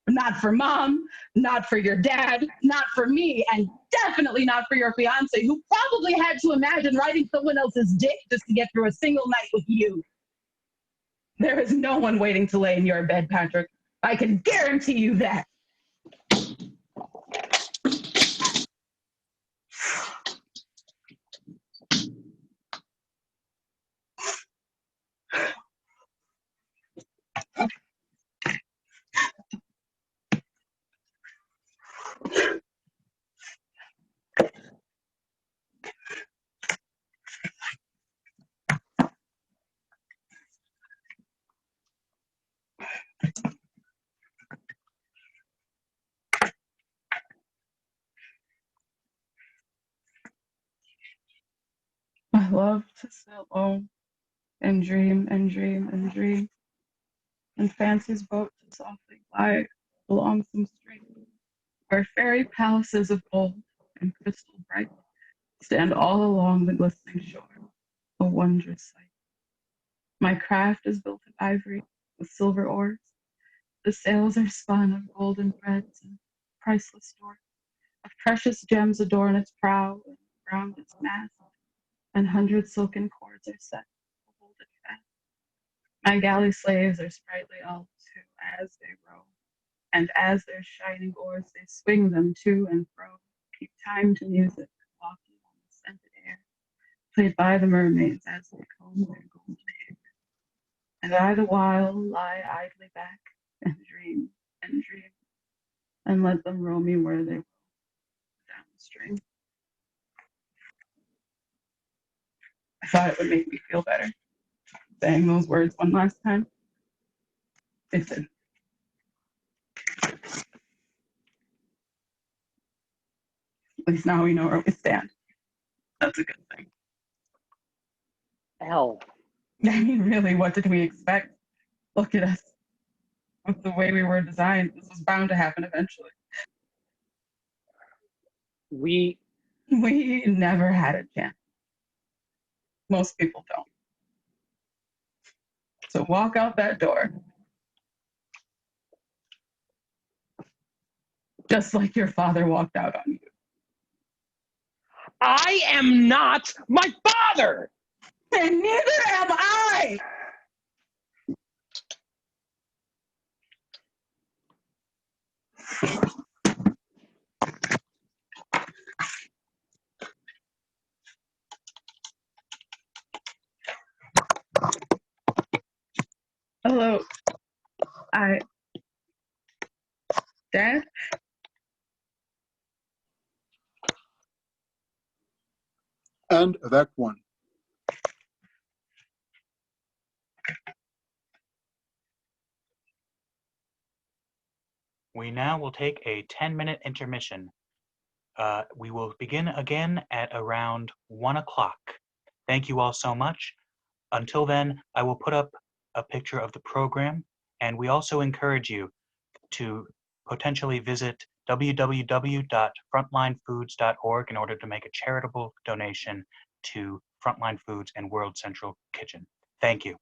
[SPEAKER 3] Not for Mom, not for your dad, not for me, and definitely not for your fiance, who probably had to imagine riding someone else's dick just to get through a single night with you. There is no one waiting to lay in your bed, Patrick. I can guarantee you that. I love to sit alone and dream and dream and dream, and fancy's boat to softly glide along some stream, where fairy palaces of gold and crystal bright stand all along the glistening shore, a wondrous sight. My craft is built of ivory with silver oars. The sails are spun of golden threads and priceless store. Of precious gems adorn its prow and round its mast, and 100 silken cords are set to hold it fast. My galley slaves are sprightly elves who, as they row, and as their shining oars they swing them to and fro, keep time to music, walking on the scented air, played by the mermaids as they comb their golden hair. And I the while lie idly back and dream, and let them row me where they will down the stream. I thought it would make me feel better saying those words one last time. It did. At least now we know where we stand. That's a good thing.
[SPEAKER 4] Hell.
[SPEAKER 3] I mean, really, what did we expect? Look at us. With the way we were designed, this was bound to happen eventually.
[SPEAKER 4] We
[SPEAKER 3] never had a chance. Most people don't. So walk out that door. Just like your father walked out on you.
[SPEAKER 4] I am not my father!
[SPEAKER 3] And neither am I! Hello. Dad?
[SPEAKER 1] End of Act 1.
[SPEAKER 7] We now will take a 10-minute intermission. We will begin again at around 1 o'clock. Thank you all so much. Until then, I will put up a picture of the program, and we also encourage you to potentially visit www.frontlinefoods.org in order to make a charitable donation to Frontline Foods and World Central Kitchen. Thank you.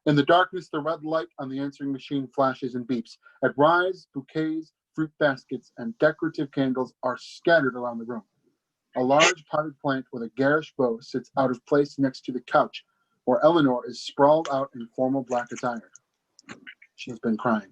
[SPEAKER 1] In the darkness, the red light on the answering machine flashes and beeps. At rise, bouquets, fruit baskets, and decorative candles are scattered around the room. A large potted plant with a garish bow sits out of place next to the couch, where Eleanor is sprawled out in formal black attire. She's been crying.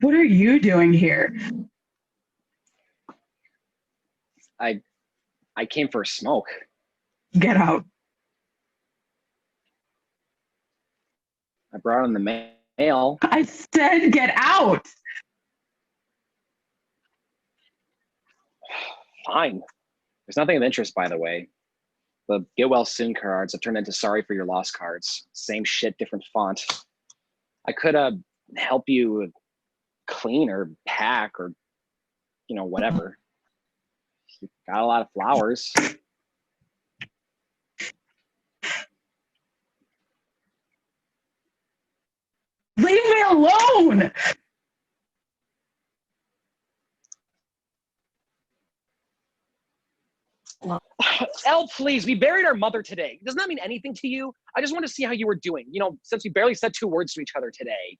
[SPEAKER 3] What are you doing here?
[SPEAKER 4] I came for a smoke.
[SPEAKER 3] Get out.
[SPEAKER 4] I brought in the mail.
[SPEAKER 3] I said get out.
[SPEAKER 4] Fine. There's nothing of interest, by the way. The get well soon cards have turned into sorry for your lost cards. Same shit, different font. I could help you clean or pack or, whatever. You got a lot of flowers.
[SPEAKER 3] Leave me alone.
[SPEAKER 4] Elle, please, we buried our mother today. Doesn't that mean anything to you? I just want to see how you were doing, since we barely said 2 words to each other today.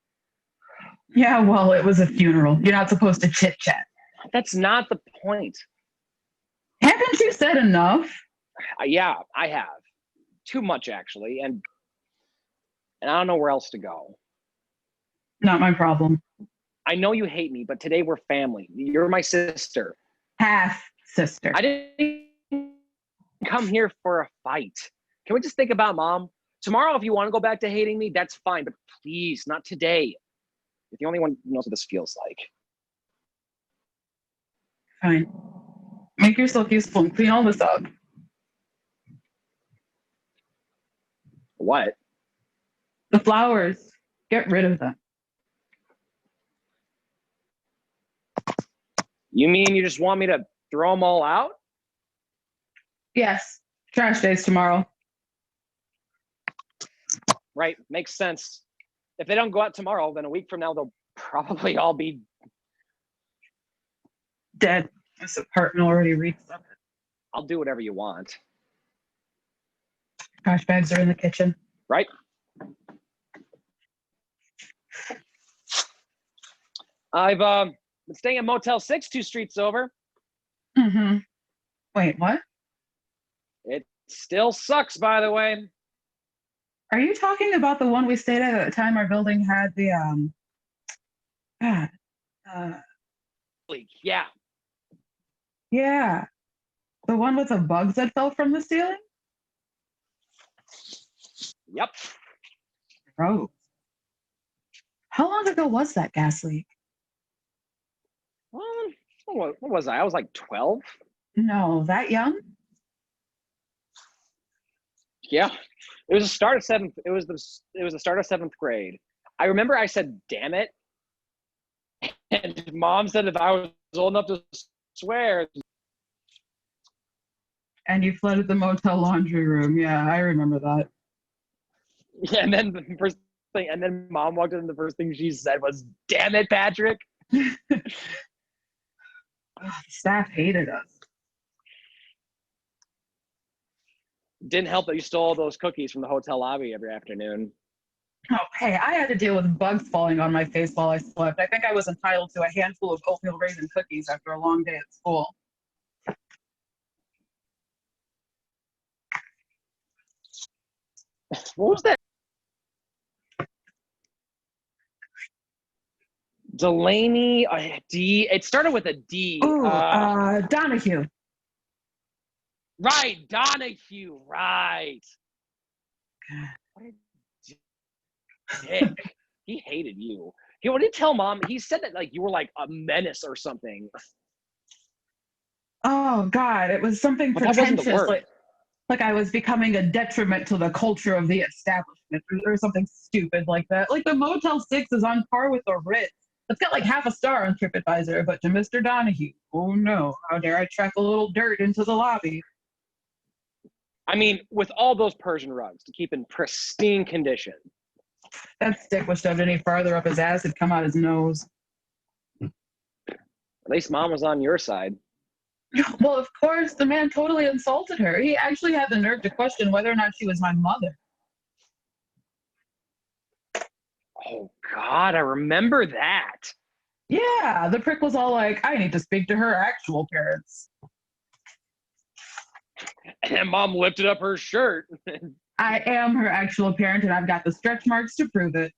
[SPEAKER 3] Yeah, well, it was a funeral. You're not supposed to chit-chat.
[SPEAKER 4] That's not the point.
[SPEAKER 3] Haven't you said enough?
[SPEAKER 4] Yeah, I have. Too much, actually. And I don't know where else to go.
[SPEAKER 3] Not my problem.
[SPEAKER 4] I know you hate me, but today we're family. You're my sister.
[SPEAKER 3] Half sister.
[SPEAKER 4] I didn't come here for a fight. Can we just think about Mom? Tomorrow, if you want to go back to hating me, that's fine. But please, not today. You're the only one who knows what this feels like.
[SPEAKER 3] Fine. Make yourself useful and clean all this up.
[SPEAKER 4] What?
[SPEAKER 3] The flowers. Get rid of them.
[SPEAKER 4] You mean you just want me to throw them all out?
[SPEAKER 3] Yes. Trash day's tomorrow.
[SPEAKER 4] Right. Makes sense. If they don't go out tomorrow, then a week from now, they'll probably all be
[SPEAKER 3] Dead. This apartment already reeks of it.
[SPEAKER 4] I'll do whatever you want.
[SPEAKER 3] Trash bags are in the kitchen.
[SPEAKER 4] Right? I've been staying at Motel 6 2 streets over.
[SPEAKER 3] Mm-hmm. Wait, what?
[SPEAKER 4] It still sucks, by the way.
[SPEAKER 3] Are you talking about the one we stayed at the time our building had the
[SPEAKER 4] Leak. Yeah.
[SPEAKER 3] yeah. The one with the bugs that fell from the ceiling?
[SPEAKER 4] Yep.
[SPEAKER 3] Gross. How long ago was that gas leak?
[SPEAKER 4] What was I? I was like 12.
[SPEAKER 3] No, that young?
[SPEAKER 4] Yeah. It was the start of seventh. It was the start of 7th grade. I remember I said, "Damn it," and Mom said if I was old enough to swear.
[SPEAKER 3] And you flooded the motel laundry room. Yeah, I remember that.
[SPEAKER 4] Yeah, and then the first thing, and then Mom walked in, and the first thing she said was, "Damn it, Patrick."
[SPEAKER 3] The staff hated us.
[SPEAKER 4] Didn't help that you stole all those cookies from the hotel lobby every afternoon.
[SPEAKER 3] Oh, hey, I had to deal with bugs falling on my face while I slept. I think I was entitled to a handful of oatmeal raisin cookies after a long day at school.
[SPEAKER 4] What was that? Delaney, D. It started with a D.
[SPEAKER 3] Ooh, Donahue.
[SPEAKER 4] Right, Donahue. Right.
[SPEAKER 3] God.
[SPEAKER 4] What a dick. He hated you. What did he tell Mom? He said that like you were like a menace or something.
[SPEAKER 3] Oh God, it was something
[SPEAKER 4] But that wasn't the
[SPEAKER 3] pretentious,
[SPEAKER 4] word.
[SPEAKER 3] like I was becoming a detriment to the culture of the establishment, or something stupid like that. Like the Motel 6 is on par with the Ritz. It's got like half a star on TripAdvisor, but to Mr. Donahue, oh no, how dare I track a little dirt into the lobby?
[SPEAKER 4] I mean, with all those Persian rugs to keep in pristine condition.
[SPEAKER 3] That stick was shoved any farther up his ass, it'd come out his nose.
[SPEAKER 4] At least Mom was on your side.
[SPEAKER 3] Well, of course, the man totally insulted her. He actually had the nerve to question whether or not she was my mother.
[SPEAKER 4] Oh, God, I remember that.
[SPEAKER 3] Yeah, the prick was all like, I need to speak to her actual parents.
[SPEAKER 4] And then Mom lifted up her shirt.
[SPEAKER 3] I am her actual parent, and I've got the stretch marks to prove it.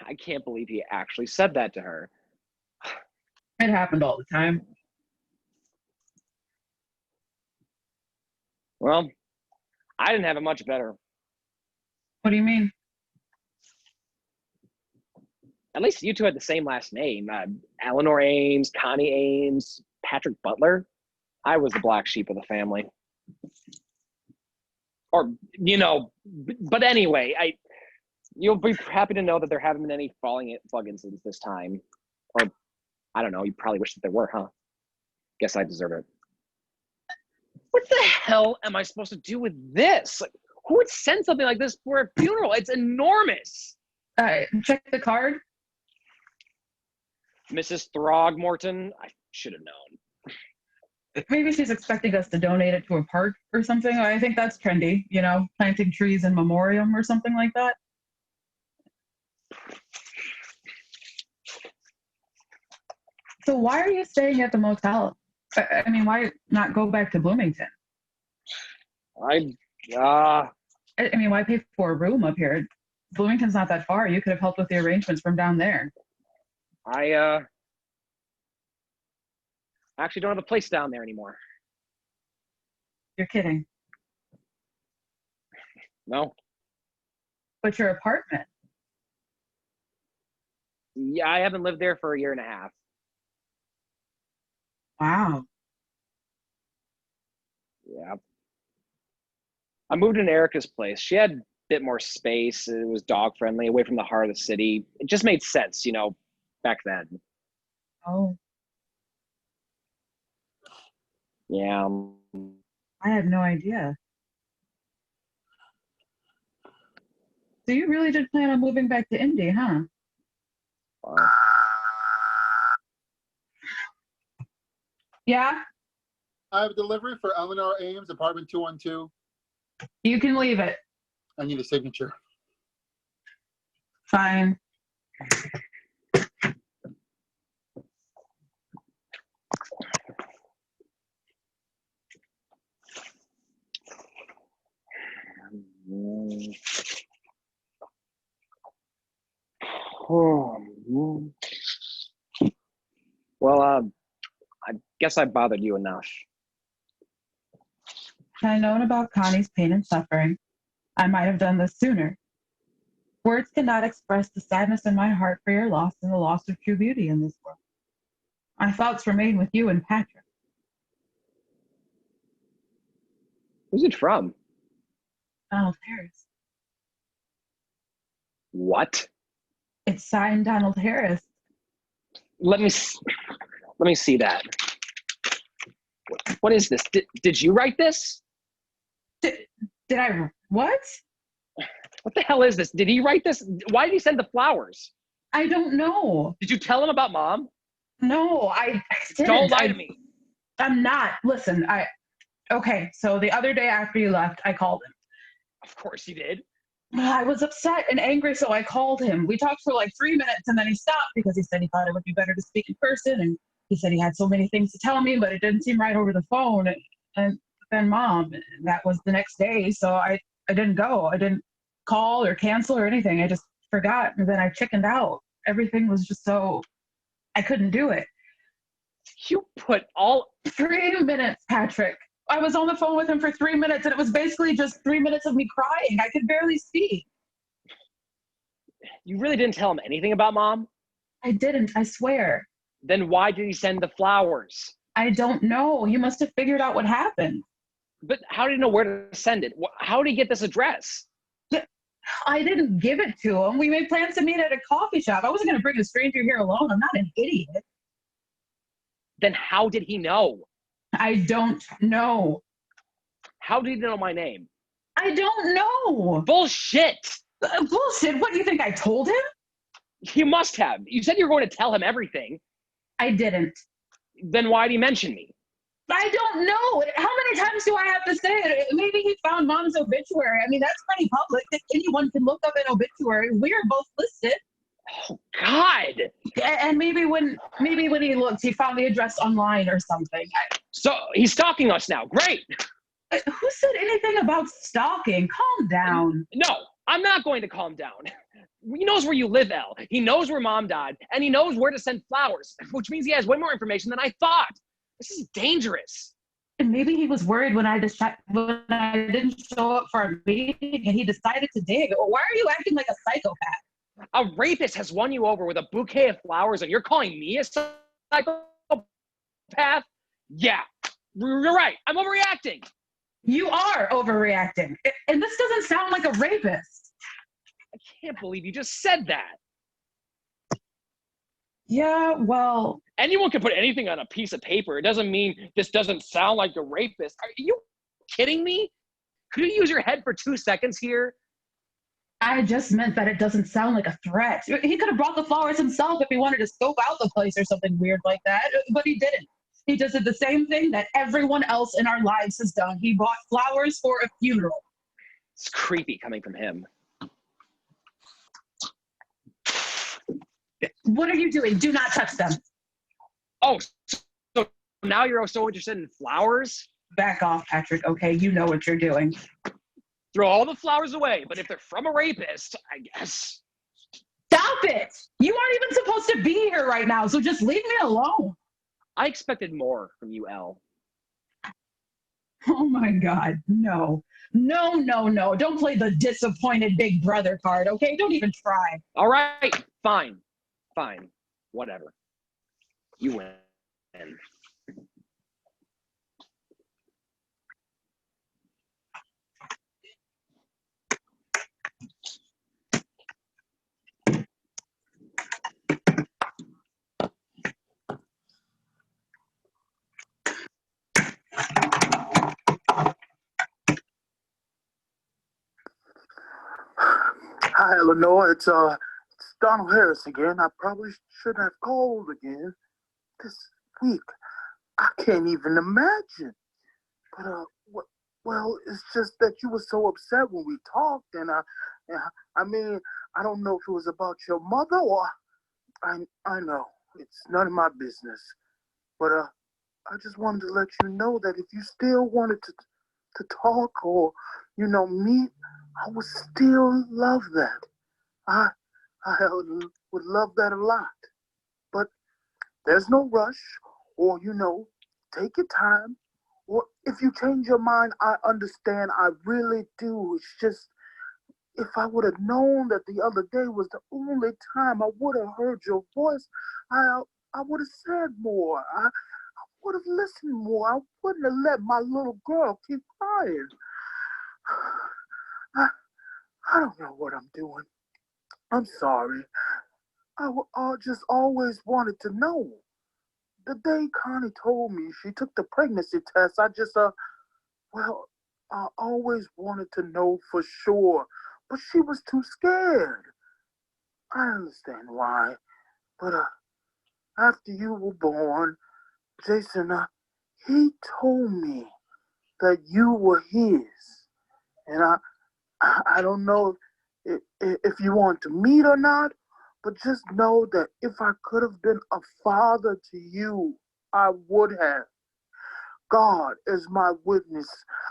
[SPEAKER 4] I can't believe he actually said that to her.
[SPEAKER 3] It happened all the time.
[SPEAKER 4] Well, I didn't have it much better.
[SPEAKER 3] What do you mean?
[SPEAKER 4] At least you two had the same last name. Eleanor Ames, Connie Ames, Patrick Butler. I was the black sheep of the family. Or, but anyway, you'll be happy to know that there haven't been any bug incidents this time. Or, I don't know, you probably wish that there were, huh? Guess I deserve it. What the hell am I supposed to do with this? Like, who would send something like this for a funeral? It's enormous.
[SPEAKER 3] All right, check the card.
[SPEAKER 4] Mrs. Throgmorton, I should have known.
[SPEAKER 3] Maybe she's expecting us to donate it to a park or something. I think that's trendy, planting trees in memoriam or something like that. So why are you staying at the motel? I mean, why not go back to Bloomington?
[SPEAKER 4] I
[SPEAKER 3] I mean, why pay for a room up here? Bloomington's not that far. You could have helped with the arrangements from down there.
[SPEAKER 4] I actually don't have a place down there anymore.
[SPEAKER 3] You're kidding.
[SPEAKER 4] No.
[SPEAKER 3] But your apartment.
[SPEAKER 4] Yeah, I haven't lived there for a year and a half.
[SPEAKER 3] Wow.
[SPEAKER 4] Yeah. I moved into Erica's place. She had a bit more space. It was dog friendly, away from the heart of the city. It just made sense, you know, back then.
[SPEAKER 3] Oh,
[SPEAKER 4] Yeah.
[SPEAKER 3] I had no idea. So you really did plan on moving back to Indy, huh? Yeah,
[SPEAKER 1] I have a delivery for Eleanor Ames, apartment 212.
[SPEAKER 3] you can leave it.
[SPEAKER 1] I need a signature.
[SPEAKER 3] Fine.
[SPEAKER 4] Well, I guess I bothered you enough.
[SPEAKER 3] Had I known about Connie's pain and suffering, I might have done this sooner. Words cannot express the sadness in my heart for your loss and the loss of true beauty in this world. My thoughts remain with you and Patrick.
[SPEAKER 4] Who's it from?
[SPEAKER 3] Donald Harris.
[SPEAKER 4] What?
[SPEAKER 3] It's signed Donald Harris.
[SPEAKER 4] Let me see that. What is this? Did you write this?
[SPEAKER 3] Did I? What?
[SPEAKER 4] What the hell is this? Did he write this? Why did he send the flowers?
[SPEAKER 3] I don't know.
[SPEAKER 4] Did you tell him about Mom?
[SPEAKER 3] No, I didn't.
[SPEAKER 4] Don't lie to me.
[SPEAKER 3] I'm not. Listen, okay, so the other day after you left, I called him.
[SPEAKER 4] Of course you did.
[SPEAKER 3] I was upset and angry, so I called him. We talked for like 3 minutes, and then he stopped because he said he thought it would be better to speak in person, and he said he had so many things to tell me, but it didn't seem right over the phone. And then Mom, that was the next day, so I didn't go. I didn't call or cancel or anything. I just forgot, and then I chickened out. Everything was just so, I couldn't do it.
[SPEAKER 4] You put all
[SPEAKER 3] 3 minutes, Patrick. I was on the phone with him for 3 minutes, and it was basically just 3 minutes of me crying. I could barely speak.
[SPEAKER 4] You really didn't tell him anything about Mom?
[SPEAKER 3] I didn't, I swear.
[SPEAKER 4] Then why did he send the flowers?
[SPEAKER 3] I don't know. He must have figured out what happened.
[SPEAKER 4] But how did he know where to send it? How did he get this address?
[SPEAKER 3] I didn't give it to him. We made plans to meet at a coffee shop. I wasn't going to bring a stranger here alone. I'm not an idiot.
[SPEAKER 4] Then how did he know?
[SPEAKER 3] I don't know.
[SPEAKER 4] How did he know my name?
[SPEAKER 3] I don't know.
[SPEAKER 4] Bullshit!
[SPEAKER 3] Bullshit? What, do you think I told him?
[SPEAKER 4] You must have. You said you were going to tell him everything.
[SPEAKER 3] I didn't.
[SPEAKER 4] Then why did he mention me?
[SPEAKER 3] I don't know. How many times do I have to say it? Maybe he found Mom's obituary. I mean, that's pretty public. Anyone can look up an obituary. We're both listed.
[SPEAKER 4] Oh, God.
[SPEAKER 3] And maybe when he looked, he found the address online or something.
[SPEAKER 4] So he's stalking us now. Great.
[SPEAKER 3] Who said anything about stalking? Calm down.
[SPEAKER 4] No, I'm not going to calm down. He knows where you live, Elle. He knows where Mom died, and he knows where to send flowers, which means he has way more information than I thought. This is dangerous.
[SPEAKER 3] And maybe he was worried when I didn't show up for our meeting and he decided to dig. Why are you acting like a psychopath?
[SPEAKER 4] A rapist has won you over with a bouquet of flowers, and you're calling me a psychopath? Yeah, you're right. I'm overreacting.
[SPEAKER 3] You are overreacting. And this doesn't sound like a rapist.
[SPEAKER 4] I can't believe you just said that.
[SPEAKER 3] Yeah, well...
[SPEAKER 4] Anyone can put anything on a piece of paper. It doesn't mean this doesn't sound like a rapist. Are you kidding me? Could you use your head for 2 seconds here?
[SPEAKER 3] I just meant that it doesn't sound like a threat. He could have brought the flowers himself if he wanted to scope out the place or something weird like that, but he didn't. He just did the same thing that everyone else in our lives has done. He bought flowers for a funeral.
[SPEAKER 4] It's creepy coming from him.
[SPEAKER 3] What are you doing? Do not touch them.
[SPEAKER 4] Oh, so now you're so interested in flowers?
[SPEAKER 3] Back off, Patrick, okay? You know what you're doing.
[SPEAKER 4] Throw all the flowers away, but if they're from a rapist, I guess.
[SPEAKER 3] Stop it! You aren't even supposed to be here right now, so just leave me alone.
[SPEAKER 4] I expected more from you, Elle.
[SPEAKER 3] Oh my God, no. No, no, no. Don't play the disappointed big brother card, okay? Don't even try.
[SPEAKER 4] All right, fine. Fine. Whatever. You win.
[SPEAKER 6] Hi, Eleanor. It's Donald Harris again. I probably shouldn't have called again this week. I can't even imagine. But well, it's just that you were so upset when we talked, and I mean, I don't know if it was about your mother or I know it's none of my business. But I just wanted to let you know that if you still wanted to talk or meet, I would still love that. I would love that a lot. But there's no rush, or take your time. Or if you change your mind, I understand. I really do. It's just if I would have known that the other day was the only time I would have heard your voice, I would have said more. I would have listened more. I wouldn't have let my little girl keep crying. I don't know what I'm doing. I'm sorry. I just always wanted to know. The day Connie told me she took the pregnancy test, I just, I always wanted to know for sure. But she was too scared. I understand why. But, after you were born, Jason, he told me that you were his. And I don't know if you want to meet or not, but just know that if I could have been a father to you, I would have. God is my witness.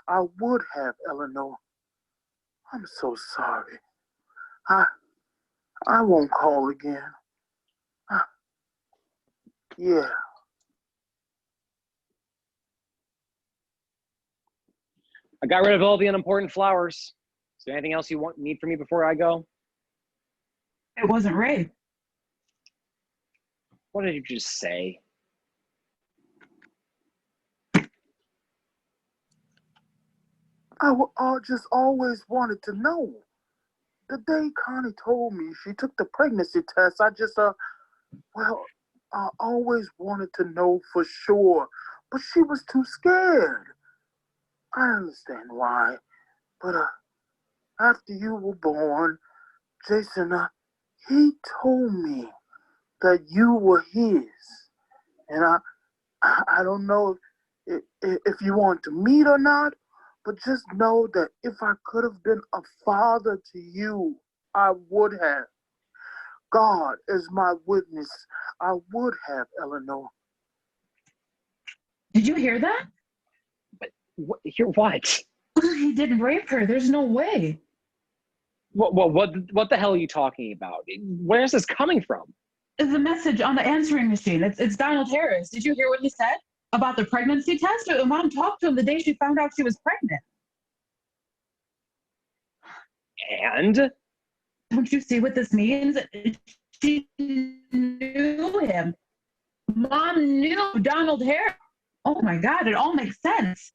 [SPEAKER 6] I would have, Eleanor. I'm so sorry. I won't call again. Yeah.
[SPEAKER 4] I got rid of all the unimportant flowers. Is there anything else you need from me before I go?
[SPEAKER 3] It wasn't rape.
[SPEAKER 4] What did you just say?
[SPEAKER 6] I just always wanted to know. The day Connie told me she took the pregnancy test, I just, I always wanted to know for sure. But she was too scared. I understand why. But, after you were born, Jason, he told me that you were his. And I don't know if you want to meet or not, but just know that if I could have been a father to you, I would have. God is my witness. I would have, Eleanor.
[SPEAKER 3] Did you hear that?
[SPEAKER 4] Hear what?
[SPEAKER 3] He didn't rape her. There's no way.
[SPEAKER 4] What the hell are you talking about? Where's this coming from?
[SPEAKER 3] It's a message on the answering machine. It's Donald Harris. Did you hear what he said about the pregnancy test? Mom talked to him the day she found out she was pregnant.
[SPEAKER 4] And?
[SPEAKER 3] Don't you see what this means? She knew him. Mom knew Donald Harris. Oh my God, it all makes sense.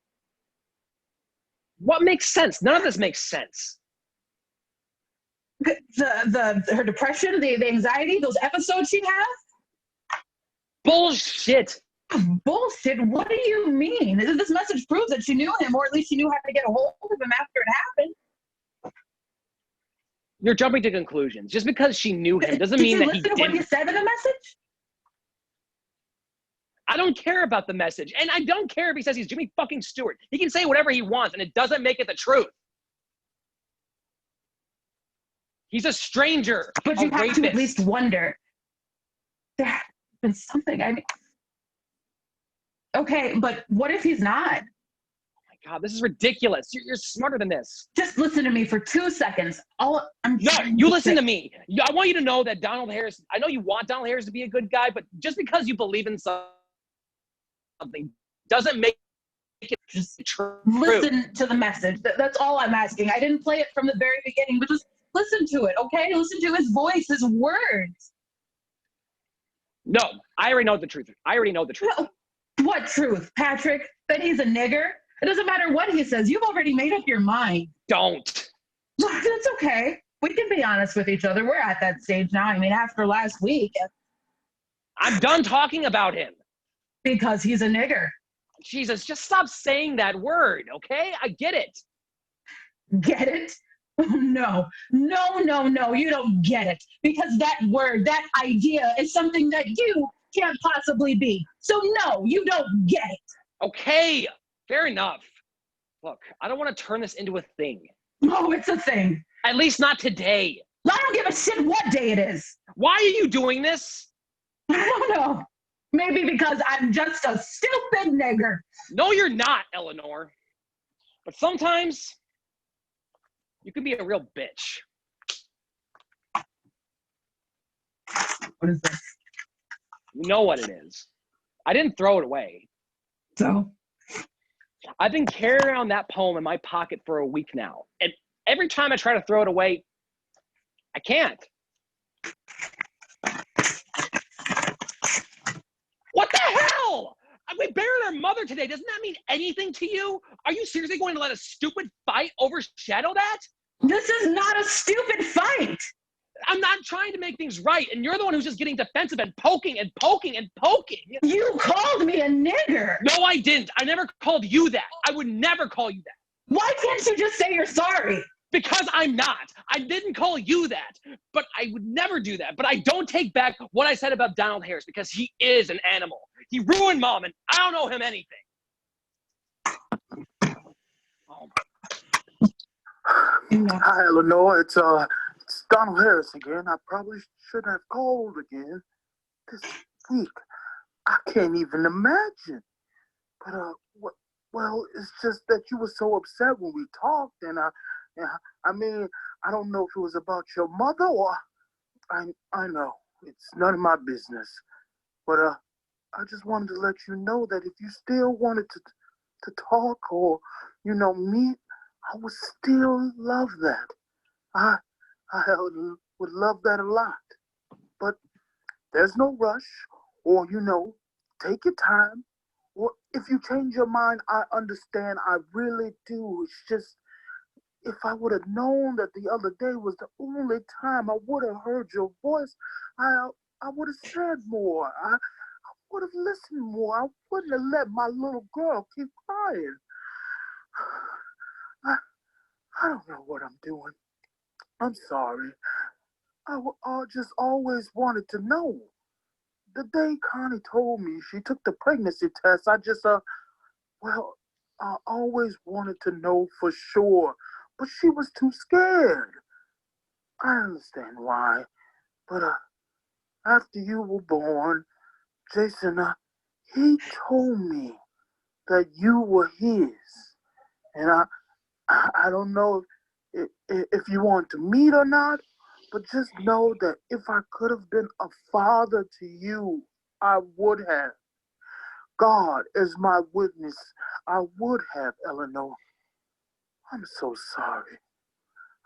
[SPEAKER 4] What makes sense? None of this makes sense.
[SPEAKER 3] Her depression, the anxiety, those episodes she has?
[SPEAKER 4] Bullshit.
[SPEAKER 3] Bullshit? What do you mean? This message proves that she knew him, or at least she knew how to get a hold of him after it happened.
[SPEAKER 4] You're jumping to conclusions. Just because she knew him doesn't mean that he didn't.
[SPEAKER 3] Did you listen to what he said in the message?
[SPEAKER 4] I don't care about the message. And I don't care if he says he's Jimmy fucking Stewart. He can say whatever he wants, and it doesn't make it the truth. He's a stranger.
[SPEAKER 3] But you have to at least wonder. There's been something. I mean, Okay, but what if he's not?
[SPEAKER 4] God, this is ridiculous. You're smarter than this.
[SPEAKER 3] Just listen to me for 2 seconds.
[SPEAKER 4] No, you listen to me. I want you to know that Donald Harris, I know you want Donald Harris to be a good guy, but just because you believe in something doesn't make it
[SPEAKER 3] Just
[SPEAKER 4] true.
[SPEAKER 3] listen to the message. That's all I'm asking. I didn't play it from the very beginning, but just listen to it, okay? Listen to his voice, his words.
[SPEAKER 4] No, I already know the truth.
[SPEAKER 3] No. What truth, Patrick? That he's a nigger? It doesn't matter what he says. You've already made up your mind.
[SPEAKER 4] Don't.
[SPEAKER 3] That's okay. We can be honest with each other. We're at that stage now. I mean, after last week.
[SPEAKER 4] I'm done talking about him.
[SPEAKER 3] Because he's a nigger.
[SPEAKER 4] Jesus, just stop saying that word, okay? I get it.
[SPEAKER 3] Get it? No, you don't get it. Because that word, that idea is something that you can't possibly be. So no, you don't get it.
[SPEAKER 4] Okay, fair enough. Look, I don't want to turn this into a thing.
[SPEAKER 3] Oh, it's a thing.
[SPEAKER 4] At least not today.
[SPEAKER 3] I don't give a shit what day it is.
[SPEAKER 4] Why are you doing this?
[SPEAKER 3] I don't know. Maybe because I'm just a stupid nigger.
[SPEAKER 4] No, you're not, Eleanor. But sometimes you can be a real bitch.
[SPEAKER 3] What is this?
[SPEAKER 4] You know what it is. I didn't throw it away.
[SPEAKER 3] So?
[SPEAKER 4] I've been carrying around that poem in my pocket for a week now. And every time I try to throw it away, I can't. What the hell? We buried our mother today. Doesn't that mean anything to you? Are you seriously going to let a stupid fight overshadow that?
[SPEAKER 3] This is not a stupid fight.
[SPEAKER 4] I'm not trying to make things right, and you're the one who's just getting defensive and poking and poking and poking.
[SPEAKER 3] You called me a nigger.
[SPEAKER 4] No, I didn't. I never called you that. I would never call you that.
[SPEAKER 3] Why can't you just say you're sorry?
[SPEAKER 4] Because I'm not. I didn't call you that, but I would never do that. But I don't take back what I said about Donald Harris because he is an animal. He ruined Mom, and I don't owe him anything. Oh.
[SPEAKER 6] Hi, Eleanor. It's Donald Harris again. I probably shouldn't have called again. This week, I can't even imagine. But well, it's just that you were so upset when we talked, and I mean, I don't know if it was about your mother or I know it's none of my business. But I just wanted to let you know that if you still wanted to talk or meet, I would still love that. I would love that a lot. But there's no rush, or take your time. Or if you change your mind, I understand. I really do. It's just, if I would have known that the other day was the only time I would have heard your voice, I would have said more. I would have listened more. I wouldn't have let my little girl keep crying. I don't know what I'm doing. I'm sorry. I just always wanted to know. The day Connie told me she took the pregnancy test, I just, I always wanted to know for sure. But she was too scared. I understand why. But after you were born, Jason, he told me that you were his. And I don't know if you want to meet or not, but just know that if I could have been a father to you, I would have. God is my witness. I would have, Eleanor. I'm so sorry.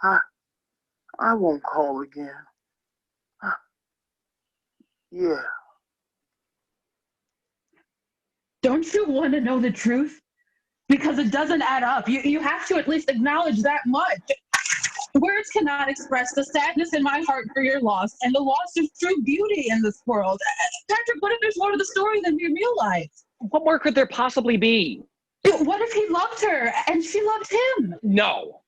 [SPEAKER 6] I won't call again. Yeah.
[SPEAKER 3] Don't you want to know the truth? Because it doesn't add up. You have to at least acknowledge that much. Words cannot express the sadness in my heart for your loss and the loss of true beauty in this world. Patrick, what if there's more to the story than we realize?
[SPEAKER 4] What more could there possibly be?
[SPEAKER 3] What if he loved her and she loved him?
[SPEAKER 4] No.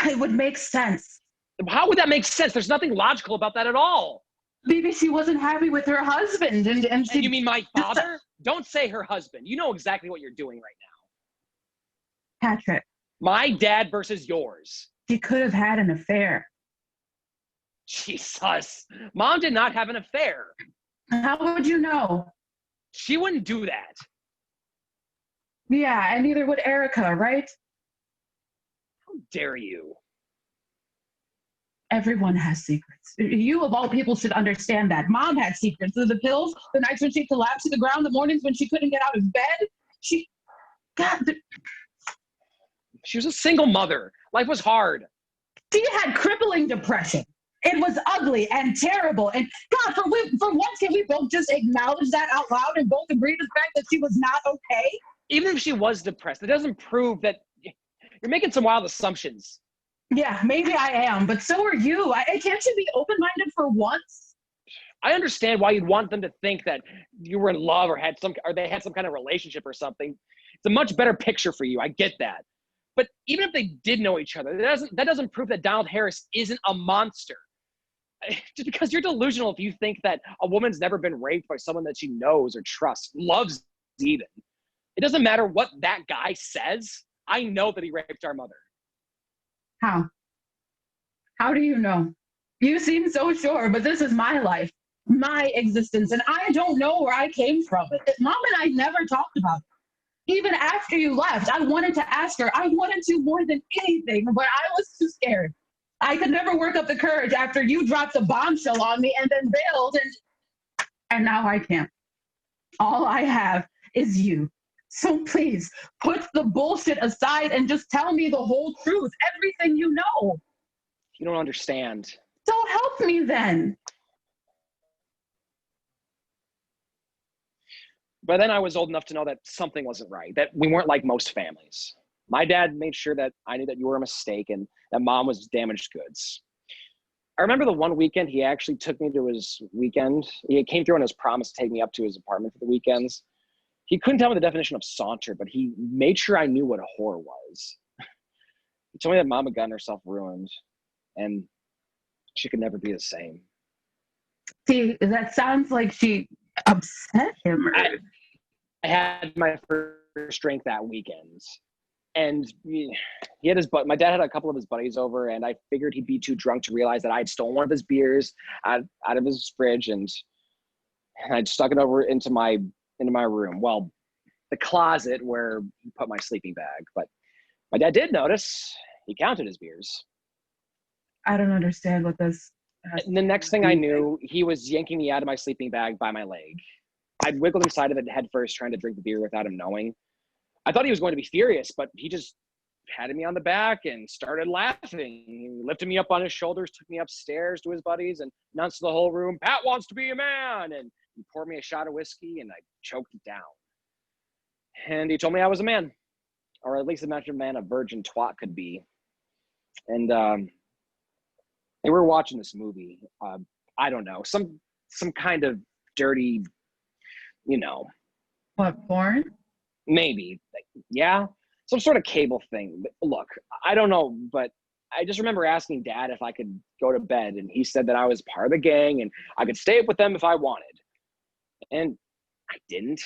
[SPEAKER 3] It would make sense.
[SPEAKER 4] How would that make sense? There's nothing logical about that at all.
[SPEAKER 3] Maybe she wasn't happy with her husband and she...
[SPEAKER 4] You mean my father? Don't say her husband. You know exactly what you're doing right now.
[SPEAKER 3] Patrick.
[SPEAKER 4] My dad versus yours.
[SPEAKER 3] She could have had an affair.
[SPEAKER 4] Jesus. Mom did not have an affair.
[SPEAKER 3] How would you know?
[SPEAKER 4] She wouldn't do that.
[SPEAKER 3] Yeah, and neither would Erica, right?
[SPEAKER 4] How dare you?
[SPEAKER 3] Everyone has secrets. You, of all people, should understand that. Mom had secrets. The pills, the nights when she collapsed to the ground, the mornings when she couldn't get out of bed. God,
[SPEAKER 4] She was a single mother. Life was hard.
[SPEAKER 3] she had crippling depression. It was ugly and terrible. And God, for once, can we both just acknowledge that out loud and both agree to the fact that she was not okay?
[SPEAKER 4] Even if she was depressed, it doesn't prove that you're making some wild assumptions.
[SPEAKER 3] Yeah, maybe I am, but so are you. Can't you be open-minded for once?
[SPEAKER 4] I understand why you'd want them to think that you were in love or they had some kind of relationship or something. It's a much better picture for you. I get that. But even if they did know each other, that doesn't prove that Donald Harris isn't a monster. Just because you're delusional if you think that a woman's never been raped by someone that she knows or trusts, loves even. It doesn't matter what that guy says. I know that he raped our mother.
[SPEAKER 3] How? How do you know? You seem so sure, but this is my life, my existence, and I don't know where I came from. Mom and I never talked about it. Even after you left, I wanted to ask her. I wanted to more than anything, but I was too scared. I could never work up the courage after you dropped a bombshell on me and then bailed, and now I can't. All I have is you. So please, put the bullshit aside and just tell me the whole truth, everything you know.
[SPEAKER 4] You don't understand.
[SPEAKER 3] So help me then.
[SPEAKER 4] But then I was old enough to know that something wasn't right, that we weren't like most families. My dad made sure that I knew that you were a mistake and that mom was damaged goods. I remember the one weekend he actually took me to his weekend. He came through on his promise to take me up to his apartment for the weekends. He couldn't tell me the definition of saunter, but he made sure I knew what a whore was. He told me that mom had gotten herself ruined and she could never be the same.
[SPEAKER 3] See, that sounds like she upset him.
[SPEAKER 4] I had my first drink that weekend. And he had my dad had a couple of his buddies over, and I figured he'd be too drunk to realize that I had stolen one of his beers out of his fridge, and I'd stuck it over into my room. Well, the closet where he put my sleeping bag. But my dad did notice. He counted his beers.
[SPEAKER 3] I don't understand what this.
[SPEAKER 4] And the next thing I knew, he was yanking me out of my sleeping bag by my leg. I wiggled inside of it head first, trying to drink the beer without him knowing. I thought he was going to be furious, but he just patted me on the back and started laughing. He lifted me up on his shoulders, took me upstairs to his buddies, and announced to the whole room, "Pat wants to be a man." And he poured me a shot of whiskey, and I choked it down. And he told me I was a man, or at least imagine a man a virgin twat could be. And we were watching this movie. I don't know, some kind of dirty,
[SPEAKER 3] What, porn?
[SPEAKER 4] maybe, yeah, some sort of cable thing. But look, I don't know, but I just remember asking Dad if I could go to bed, and he said that I was part of the gang and I could stay up with them if I wanted. And I didn't,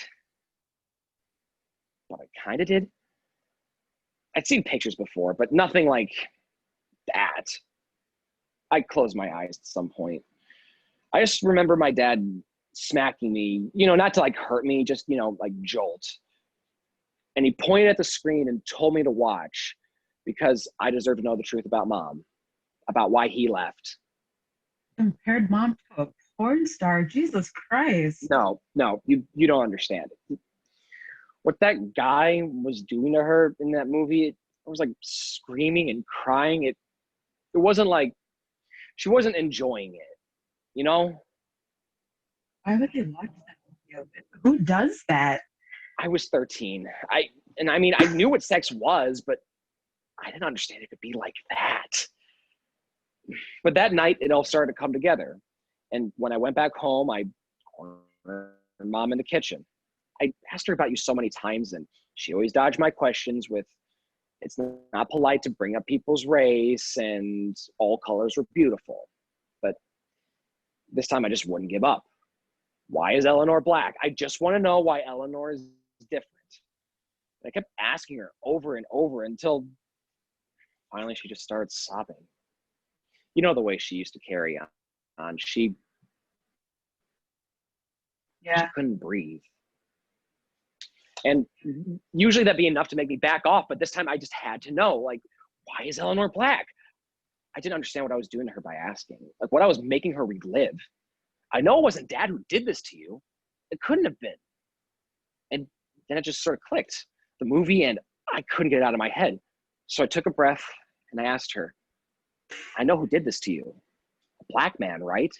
[SPEAKER 4] but I kind of did. I'd seen pictures before, but nothing like that. I closed my eyes at some point. I just remember my dad smacking me, not to like hurt me, just, like jolt. And he pointed at the screen and told me to watch because I deserve to know the truth about Mom, about why he left.
[SPEAKER 3] Compared Mom to a porn star? Jesus Christ.
[SPEAKER 4] No, you don't understand. What that guy was doing to her in that movie, it was like screaming and crying. It wasn't like she wasn't enjoying it,
[SPEAKER 3] Why would they watch that movie? Who does that?
[SPEAKER 4] I was 13. I knew what sex was, but I didn't understand it could be like that. But that night, it all started to come together. And when I went back home, I cornered Mom in the kitchen. I asked her about you so many times, and she always dodged my questions with, "It's not polite to bring up people's race, and all colors were beautiful." But this time I just wouldn't give up. Why is Eleanor black? I just want to know why Eleanor is different. And I kept asking her over and over until finally she just started sobbing. You know the way she used to carry on. She couldn't breathe. And usually that'd be enough to make me back off, but this time I just had to know, like, why is Eleanor black? I didn't understand what I was doing to her by asking, like what I was making her relive. I know it wasn't Dad who did this to you. It couldn't have been. And then it just sort of clicked, the movie, and I couldn't get it out of my head. So I took a breath and I asked her, I know who did this to you. A black man, right?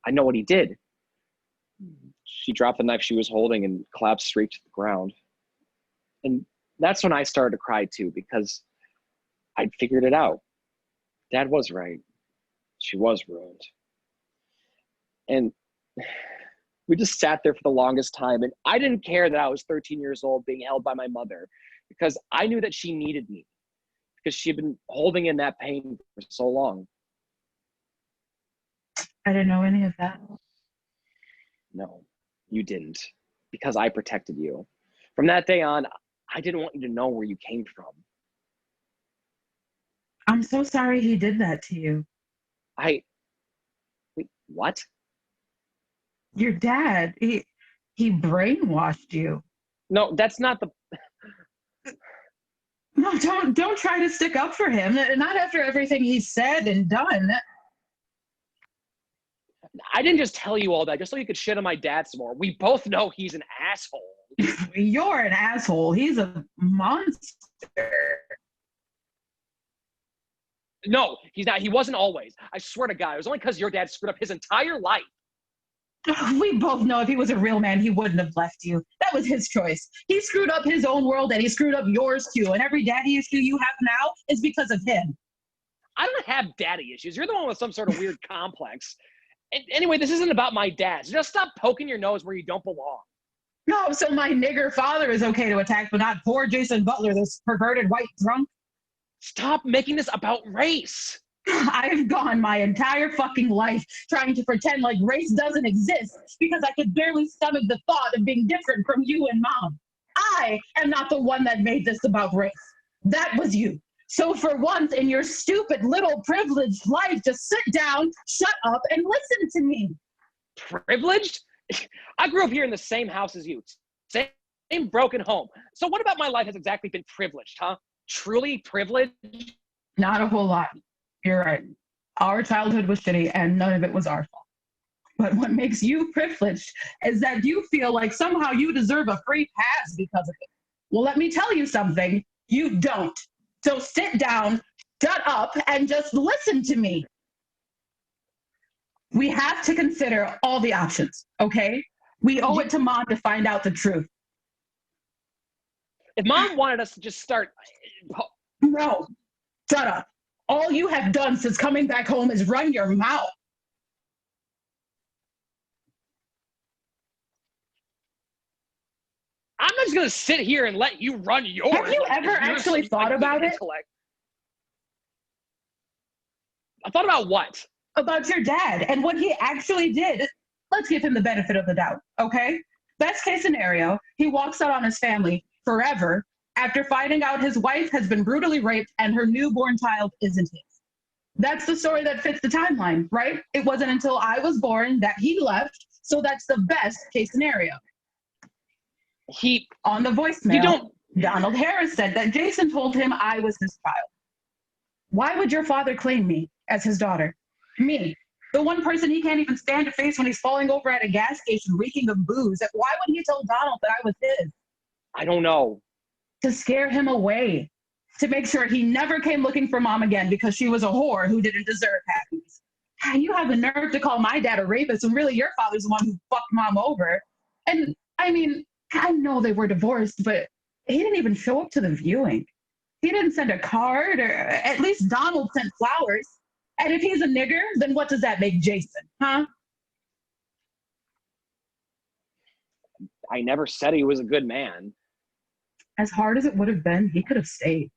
[SPEAKER 4] I know what he did. She dropped the knife she was holding and collapsed straight to the ground. And that's when I started to cry too, because I'd figured it out. Dad was right. She was ruined. And we just sat there for the longest time. And I didn't care that I was 13 years old being held by my mother, because I knew that she needed me, because she had been holding in that pain for so long.
[SPEAKER 3] I didn't know any of that.
[SPEAKER 4] No, you didn't, because I protected you. From that day on, I didn't want you to know where you came from.
[SPEAKER 3] I'm so sorry he did that to you.
[SPEAKER 4] Wait, what?
[SPEAKER 3] Your dad, he brainwashed you.
[SPEAKER 4] No, that's not the...
[SPEAKER 3] No, don't try to stick up for him. Not after everything he said and done.
[SPEAKER 4] I didn't just tell you all that just so you could shit on my dad some more. We both know he's an asshole.
[SPEAKER 3] You're an asshole. He's a monster.
[SPEAKER 4] No, he's not. He wasn't always. I swear to God, it was only because your dad screwed up his entire life.
[SPEAKER 3] We both know if he was a real man, he wouldn't have left you. That was his choice. He screwed up his own world and he screwed up yours too. And every daddy issue you have now is because of him.
[SPEAKER 4] I don't have daddy issues. You're the one with some sort of weird complex. And anyway, this isn't about my dad. So just stop poking your nose where you don't belong.
[SPEAKER 3] No, so my nigger father is okay to attack, but not poor Jason Butler, this perverted white drunk.
[SPEAKER 4] Stop making this about race.
[SPEAKER 3] I've gone my entire fucking life trying to pretend like race doesn't exist because I could barely stomach the thought of being different from you and Mom. I am not the one that made this about race. That was you. So for once in your stupid little privileged life, just sit down, shut up, and listen to me.
[SPEAKER 4] Privileged? I grew up here in the same house as you. Same broken home. So what about my life has exactly been privileged, huh? Truly privileged?
[SPEAKER 3] Not a whole lot. You're right. Our childhood was shitty and none of it was our fault. But what makes you privileged is that you feel like somehow you deserve a free pass because of it. Well, let me tell you something. You don't. So sit down, shut up, and just listen to me. We have to consider all the options, okay? We owe it to Mom to find out the truth.
[SPEAKER 4] If Mom wanted us to just start...
[SPEAKER 3] No, shut up. All you have done since coming back home is run your mouth.
[SPEAKER 4] I'm not just going to sit here and let you run yours.
[SPEAKER 3] Have you ever actually thought about it?
[SPEAKER 4] I thought about what?
[SPEAKER 3] About your dad and what he actually did. Let's give him the benefit of the doubt, okay? Best case scenario, he walks out on his family forever after finding out his wife has been brutally raped and her newborn child isn't his. That's the story that fits the timeline, right? It wasn't until I was born that he left, so that's the best case scenario. On the voicemail, Donald Harris said that Jason told him I was his child. Why would your father claim me as his daughter? Me, the one person he can't even stand to face when he's falling over at a gas station reeking of booze. Why would he tell Donald that I was his?
[SPEAKER 4] I don't know.
[SPEAKER 3] To scare him away. To make sure he never came looking for Mom again because she was a whore who didn't deserve happiness. You have the nerve to call my dad a rapist when really your father's the one who fucked Mom over. And I mean, I know they were divorced, but he didn't even show up to the viewing. He didn't send a card, or at least Donald sent flowers. And if he's a nigger, then what does that make Jason, huh?
[SPEAKER 4] I never said he was a good man.
[SPEAKER 3] As hard as it would have been, he could have stayed.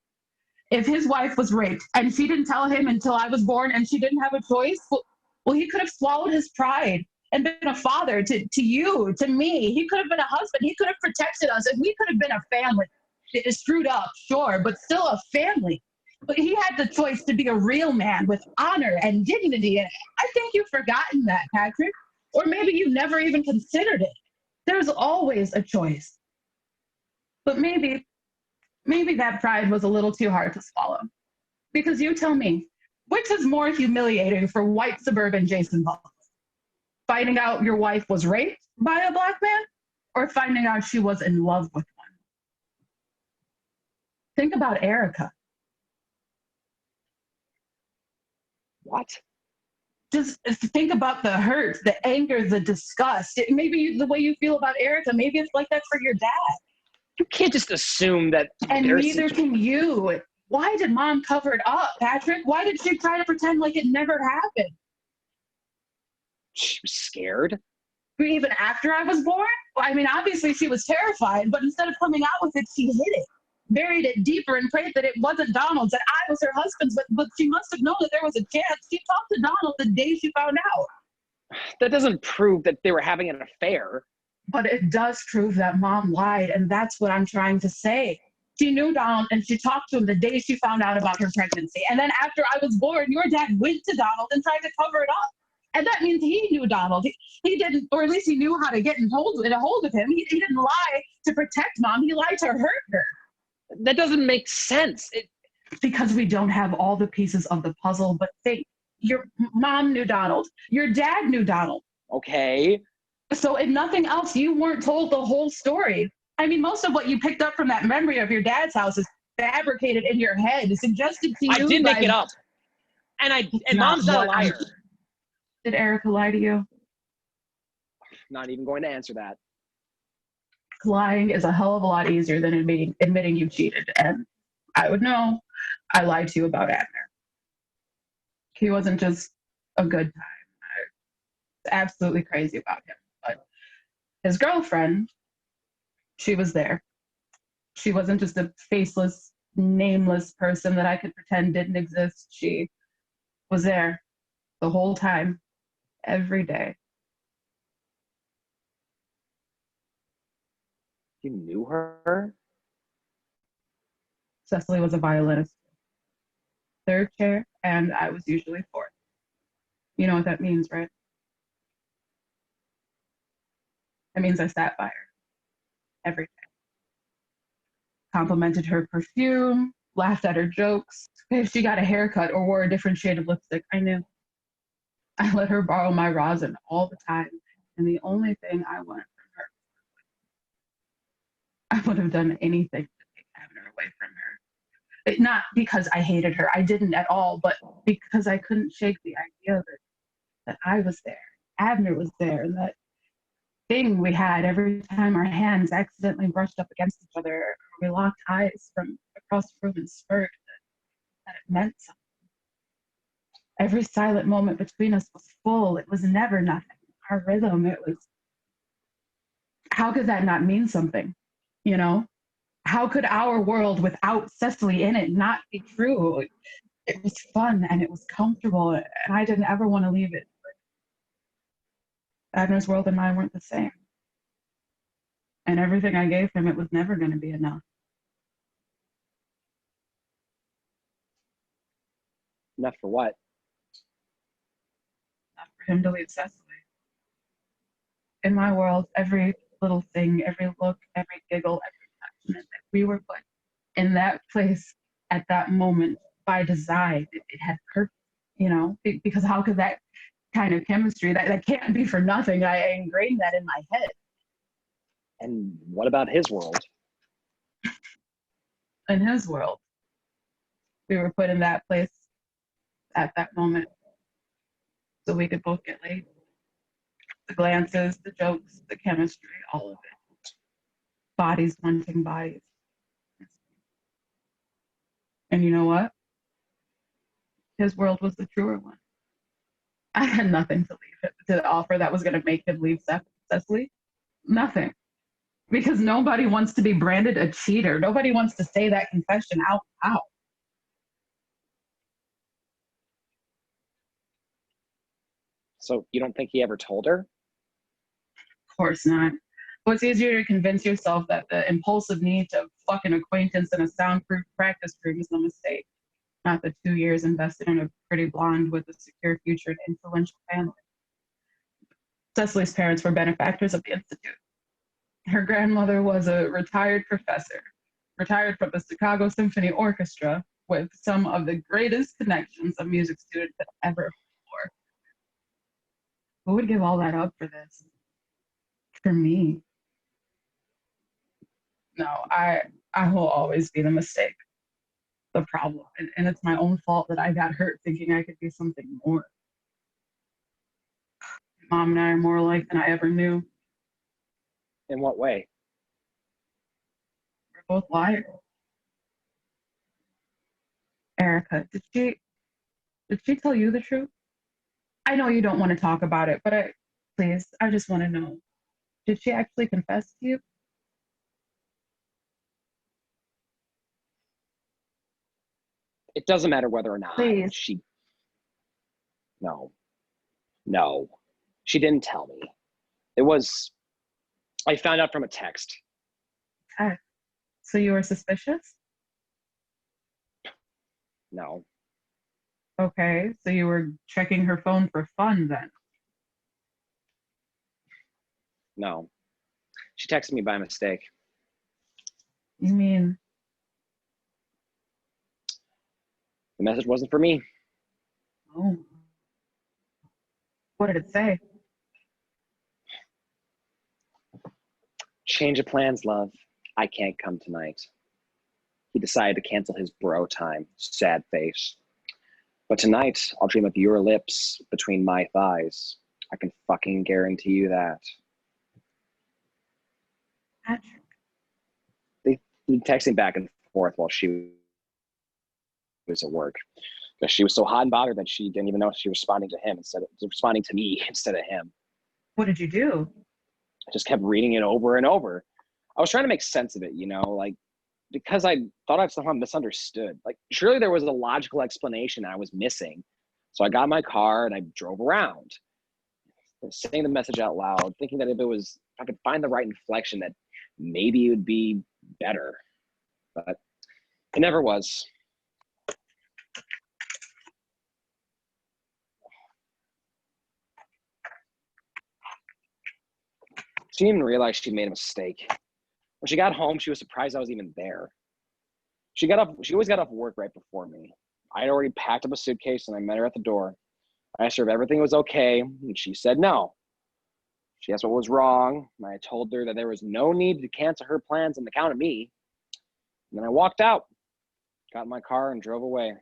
[SPEAKER 3] If his wife was raped and she didn't tell him until I was born and she didn't have a choice, well, he could have swallowed his pride and been a father to you, to me. He could have been a husband. He could have protected us, and we could have been a family. It is screwed up, sure, but still a family. But he had the choice to be a real man with honor and dignity. And I think you've forgotten that, Patrick. Or maybe you never even considered it. There's always a choice. But maybe that pride was a little too hard to swallow. Because you tell me, which is more humiliating for white suburban Jason Ball? Finding out your wife was raped by a black man, or finding out she was in love with one? Think about Erica.
[SPEAKER 4] What?
[SPEAKER 3] Just think about the hurt, the anger, the disgust. Maybe the way you feel about Erica, maybe it's like that for your dad.
[SPEAKER 4] You can't just assume that.
[SPEAKER 3] And neither can you. Why did mom cover it up, Patrick? Why did she try to pretend like it never happened?
[SPEAKER 4] She was scared.
[SPEAKER 3] Even after I was born? Well, I mean, obviously she was terrified, but instead of coming out with it, she hid it, buried it deeper, and prayed that it wasn't Donald's, that I was her husband's. But she must have known that there was a chance. She talked to Donald the day she found out.
[SPEAKER 4] That doesn't prove that they were having an affair.
[SPEAKER 3] But it does prove that mom lied, and that's what I'm trying to say. She knew Donald, and she talked to him the day she found out about her pregnancy. And then after I was born, your dad went to Donald and tried to cover it up. And that means he knew Donald. He didn't, or at least he knew how to get in a hold of him. He didn't lie to protect mom. He lied to hurt her.
[SPEAKER 4] That doesn't make sense.
[SPEAKER 3] Because we don't have all the pieces of the puzzle. But think, your mom knew Donald. Your dad knew Donald.
[SPEAKER 4] Okay.
[SPEAKER 3] So if nothing else, you weren't told the whole story. I mean, most of what you picked up from that memory of your dad's house is fabricated in your head, suggested to you.
[SPEAKER 4] I did make it up. And mom's not a liar.
[SPEAKER 3] Did Erica lie to you?
[SPEAKER 4] Not even going to answer that.
[SPEAKER 3] Lying is a hell of a lot easier than admitting you cheated. And I would know. I lied to you about Abner. He wasn't just a good time. I was absolutely crazy about him. But his girlfriend, she was there. She wasn't just a faceless, nameless person that I could pretend didn't exist. She was there the whole time, every day.
[SPEAKER 4] You knew her?
[SPEAKER 3] Cecily was a violinist. Third chair, and I was usually fourth. You know what that means, right? It means I sat by her every day. Complimented her perfume, laughed at her jokes. If she got a haircut or wore a different shade of lipstick, I knew. I let her borrow my rosin all the time, and the only thing I wanted from her, I would have done anything to take Abner away from her. Not because I hated her, I didn't at all, but because I couldn't shake the idea that I was there, Abner was there, and that thing we had every time our hands accidentally brushed up against each other, or we locked eyes from across the room and spurred, that it meant something. Every silent moment between us was full. It was never nothing. Our rhythm, it was, how could that not mean something? You know? How could our world without Cecily in it not be true? It was fun and it was comfortable, and I didn't ever want to leave it. Abner's world and mine weren't the same. And everything I gave him, it was never going to be enough.
[SPEAKER 4] Enough for what?
[SPEAKER 3] Enough for him to leave Cecily. In my world, every little thing, every look, every giggle, every touch, that we were put in that place at that moment by design. It had purpose, you know, because how could that kind of chemistry, that can't be for nothing. I ingrained that in my head.
[SPEAKER 4] And what about his world?
[SPEAKER 3] In his world, we were put in that place at that moment so we could both get laid. The glances, the jokes, the chemistry, all of it. Bodies wanting bodies. And you know what? His world was the truer one. I had nothing to offer that was going to make him leave Cecily. Nothing. Because nobody wants to be branded a cheater. Nobody wants to say that confession out loud.
[SPEAKER 4] So you don't think he ever told her?
[SPEAKER 3] Of course not. What's easier to convince yourself that the impulsive need to fuck an acquaintance in a soundproof practice room is a mistake, not the 2 years invested in a pretty blonde with a secure future and influential family. Cecily's parents were benefactors of the Institute. Her grandmother was a retired professor, retired from the Chicago Symphony Orchestra with some of the greatest connections a music student could ever hope for. Who would give all that up for this? For me? No, I will always be the mistake, the problem. And it's my own fault that I got hurt thinking I could be something more. Mom and I are more alike than I ever knew.
[SPEAKER 4] In what way?
[SPEAKER 3] We're both liars. Erica, did she tell you the truth? I know you don't want to talk about it, but I just want to know. Did she actually confess to you?
[SPEAKER 4] It doesn't matter whether or not
[SPEAKER 3] Please.
[SPEAKER 4] she. No. She didn't tell me. I found out from a text.
[SPEAKER 3] Okay. So you were suspicious?
[SPEAKER 4] No.
[SPEAKER 3] Okay, so you were checking her phone for fun then?
[SPEAKER 4] No. She texted me by mistake.
[SPEAKER 3] You mean?
[SPEAKER 4] The message wasn't for me.
[SPEAKER 3] Oh. What did it say?
[SPEAKER 4] Change of plans, love. I can't come tonight. He decided to cancel his bro time. Sad face. But tonight, I'll dream of your lips between my thighs. I can fucking guarantee you that.
[SPEAKER 3] Patrick.
[SPEAKER 4] They texting back and forth while she was at work. Because she was so hot and bothered that she didn't even know she was responding to him instead of responding to me instead of him.
[SPEAKER 3] What did you do?
[SPEAKER 4] I just kept reading it over and over. I was trying to make sense of it, because I thought I somehow misunderstood. Surely there was a logical explanation I was missing. So I got in my car and I drove around, saying the message out loud, thinking that if I could find the right inflection, that maybe it would be better. But it never was. She didn't even realize she made a mistake. When she got home, she was surprised I was even there. She always got off work right before me. I had already packed up a suitcase and I met her at the door. I asked her if everything was okay, and she said no. She asked what was wrong, and I told her that there was no need to cancel her plans on account of me. And then I walked out, got in my car, and drove away.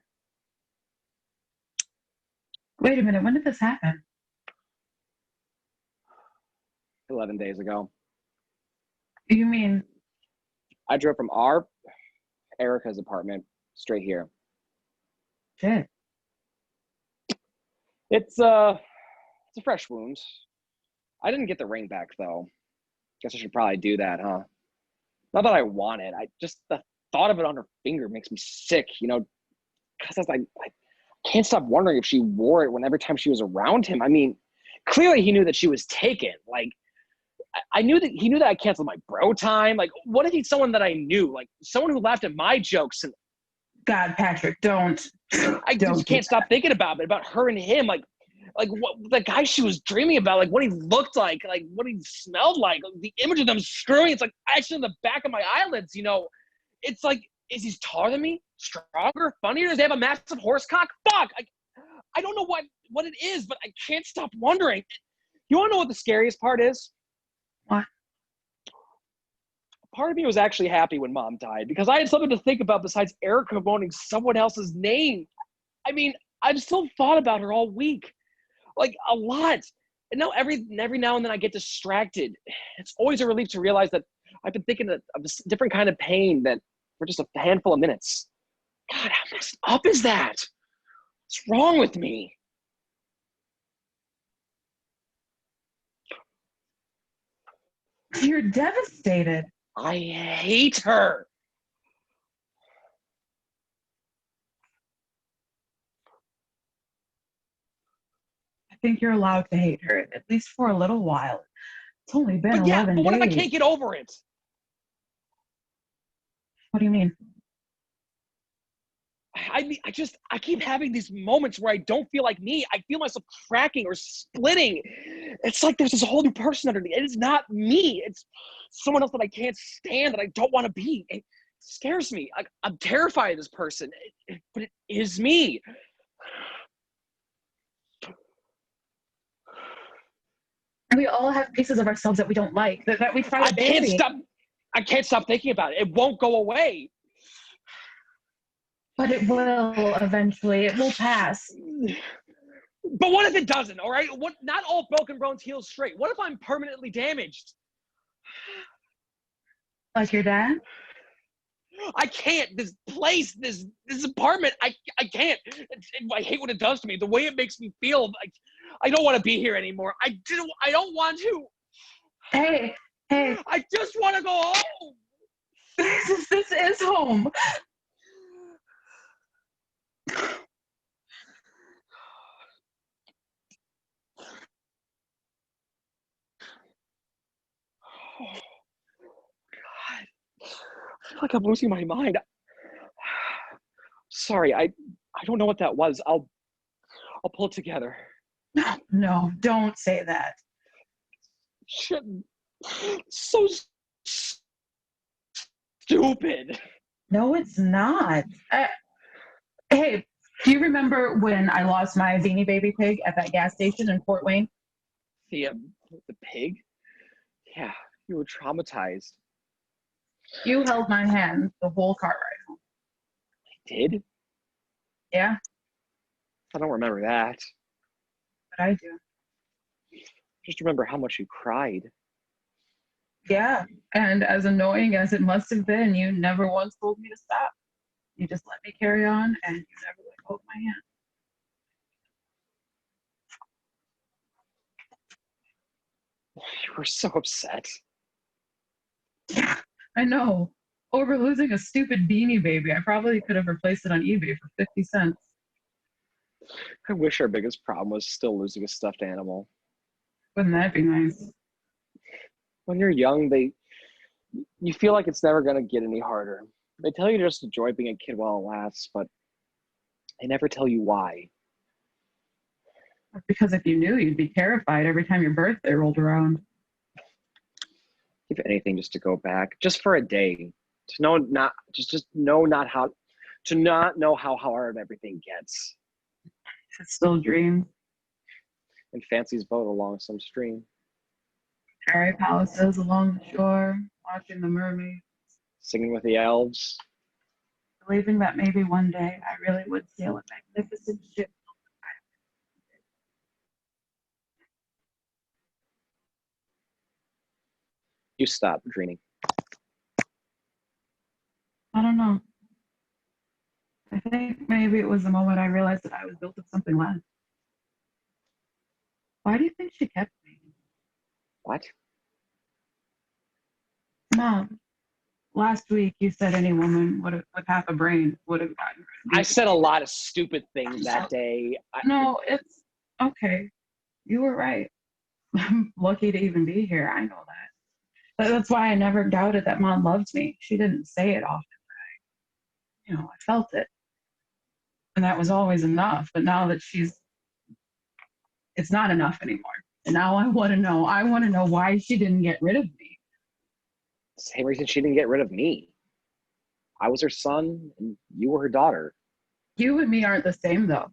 [SPEAKER 3] Wait a minute, when did this happen?
[SPEAKER 4] 11 days ago.
[SPEAKER 3] You mean?
[SPEAKER 4] I drove from Erica's apartment straight here.
[SPEAKER 3] Shit.
[SPEAKER 4] It's a fresh wound. I didn't get the ring back though. Guess I should probably do that, huh? Not that I want it. The thought of it on her finger makes me sick, because I can't stop wondering if she wore it every time she was around him. I mean, clearly he knew that she was taken. I knew that he knew that I canceled my bro time. What if he's someone that I knew? Someone who laughed at my jokes and
[SPEAKER 3] God, Patrick, don't.
[SPEAKER 4] I just can't stop thinking about it, about her and him. What the guy she was dreaming about, what he looked like what he smelled like, the image of them screwing, it's actually in the back of my eyelids, It's is he taller than me? Stronger? Funnier? Does he have a massive horse cock? Fuck! I don't know what it is, but I can't stop wondering. You want to know what the scariest part is?
[SPEAKER 3] What?
[SPEAKER 4] Part of me was actually happy when Mom died because I had something to think about besides Erica moaning someone else's name. I mean, I've still thought about her all week, a lot. And now every now and then I get distracted. It's always a relief to realize that I've been thinking of a different kind of pain that for just a handful of minutes. God, how messed up is that? What's wrong with me?
[SPEAKER 3] You're devastated.
[SPEAKER 4] I hate her.
[SPEAKER 3] I think you're allowed to hate her, at least for a little while. It's only been 11
[SPEAKER 4] but what
[SPEAKER 3] days.
[SPEAKER 4] if I can't get over it?
[SPEAKER 3] What do you mean?
[SPEAKER 4] I keep having these moments where I don't feel like me. I feel myself cracking or splitting. It's like there's this whole new person underneath. It is not me. It's someone else that I can't stand, that I don't want to be. It scares me. I'm terrified of this person, but it is me.
[SPEAKER 3] We all have pieces of ourselves that we don't like, that we try to bury.
[SPEAKER 4] I can't stop thinking about it. It won't go away.
[SPEAKER 3] But it will eventually. It will pass.
[SPEAKER 4] But what if it doesn't, all right? Not all broken bones heal straight. What if I'm permanently damaged?
[SPEAKER 3] Like your dad?
[SPEAKER 4] I can't. This place, this apartment, I can't. I hate what it does to me. The way it makes me feel. I don't want to be here anymore. I don't want to.
[SPEAKER 3] Hey.
[SPEAKER 4] I just want to go home.
[SPEAKER 3] This is home.
[SPEAKER 4] Oh, God. I feel like I'm losing my mind. Sorry, I don't know what that was. I'll pull it together.
[SPEAKER 3] No, don't say that.
[SPEAKER 4] Shit. So stupid.
[SPEAKER 3] No, it's not. Hey, do you remember when I lost my Beanie Baby pig at that gas station in Fort Wayne?
[SPEAKER 4] The pig? Yeah, you were traumatized.
[SPEAKER 3] You held my hand the whole car ride home.
[SPEAKER 4] I did?
[SPEAKER 3] Yeah,
[SPEAKER 4] I don't remember that.
[SPEAKER 3] but I do.
[SPEAKER 4] Just remember how much you cried.
[SPEAKER 3] Yeah, and as annoying as it must have been, you never once told me to stop. You just let me carry on, and you never let go of my hand.
[SPEAKER 4] You were so upset.
[SPEAKER 3] Yeah, I know. Over losing a stupid Beanie Baby, I probably could have replaced it on eBay for 50 cents.
[SPEAKER 4] I wish our biggest problem was still losing a stuffed animal.
[SPEAKER 3] Wouldn't that be nice?
[SPEAKER 4] When you're young, you feel like it's never going to get any harder. They tell you to just enjoy being a kid while it lasts, but they never tell you why.
[SPEAKER 3] Because if you knew, you'd be terrified every time your birthday rolled around.
[SPEAKER 4] If anything, just to go back, just for a day, to know not know how hard everything gets.
[SPEAKER 3] It's still dreams.
[SPEAKER 4] And fancies boat along some stream.
[SPEAKER 3] Fairy palaces along the shore, watching the mermaids.
[SPEAKER 4] Singing with the elves.
[SPEAKER 3] Believing that maybe one day I really would sail a magnificent ship.
[SPEAKER 4] You stop dreaming.
[SPEAKER 3] I don't know. I think maybe it was the moment I realized that I was built of something less. Why do you think she kept me?
[SPEAKER 4] What?
[SPEAKER 3] Mom, last week you said any woman with half a brain would have gotten rid of me.
[SPEAKER 4] I said a lot of stupid things that day.
[SPEAKER 3] No, it's okay. You were right. I'm lucky to even be here. I know that. But that's why I never doubted that Mom loved me. She didn't say it often, but I felt it. And that was always enough. But now that it's not enough anymore. And now I want to know why she didn't get rid of me.
[SPEAKER 4] Same reason she didn't get rid of me. I was her son and you were her daughter.
[SPEAKER 3] You and me aren't the same, though.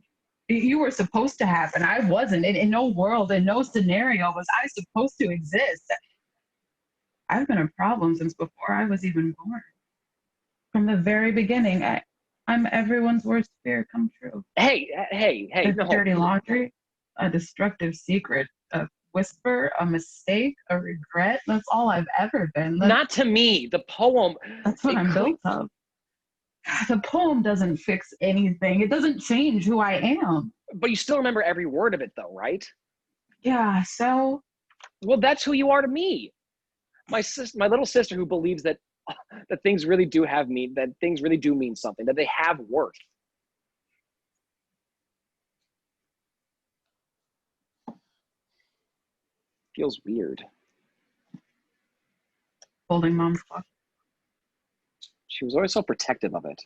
[SPEAKER 3] You were supposed to happen. I wasn't. In no world, in no scenario was I supposed to exist. I've been a problem since before I was even born. From the very beginning, I'm everyone's worst fear come true.
[SPEAKER 4] Hey, no.
[SPEAKER 3] Dirty laundry, a destructive secret, a whisper, a mistake, a regret. That's all I've ever been.
[SPEAKER 4] Not to me. The poem.
[SPEAKER 3] That's what I'm built of. The poem doesn't fix anything. It doesn't change who I am.
[SPEAKER 4] But you still remember every word of it, though, right?
[SPEAKER 3] Yeah, so?
[SPEAKER 4] Well, that's who you are to me. My little sister who believes that things really do that things really do mean something, that they have worth. Feels weird.
[SPEAKER 3] Holding Mom's clock.
[SPEAKER 4] She was always so protective of it.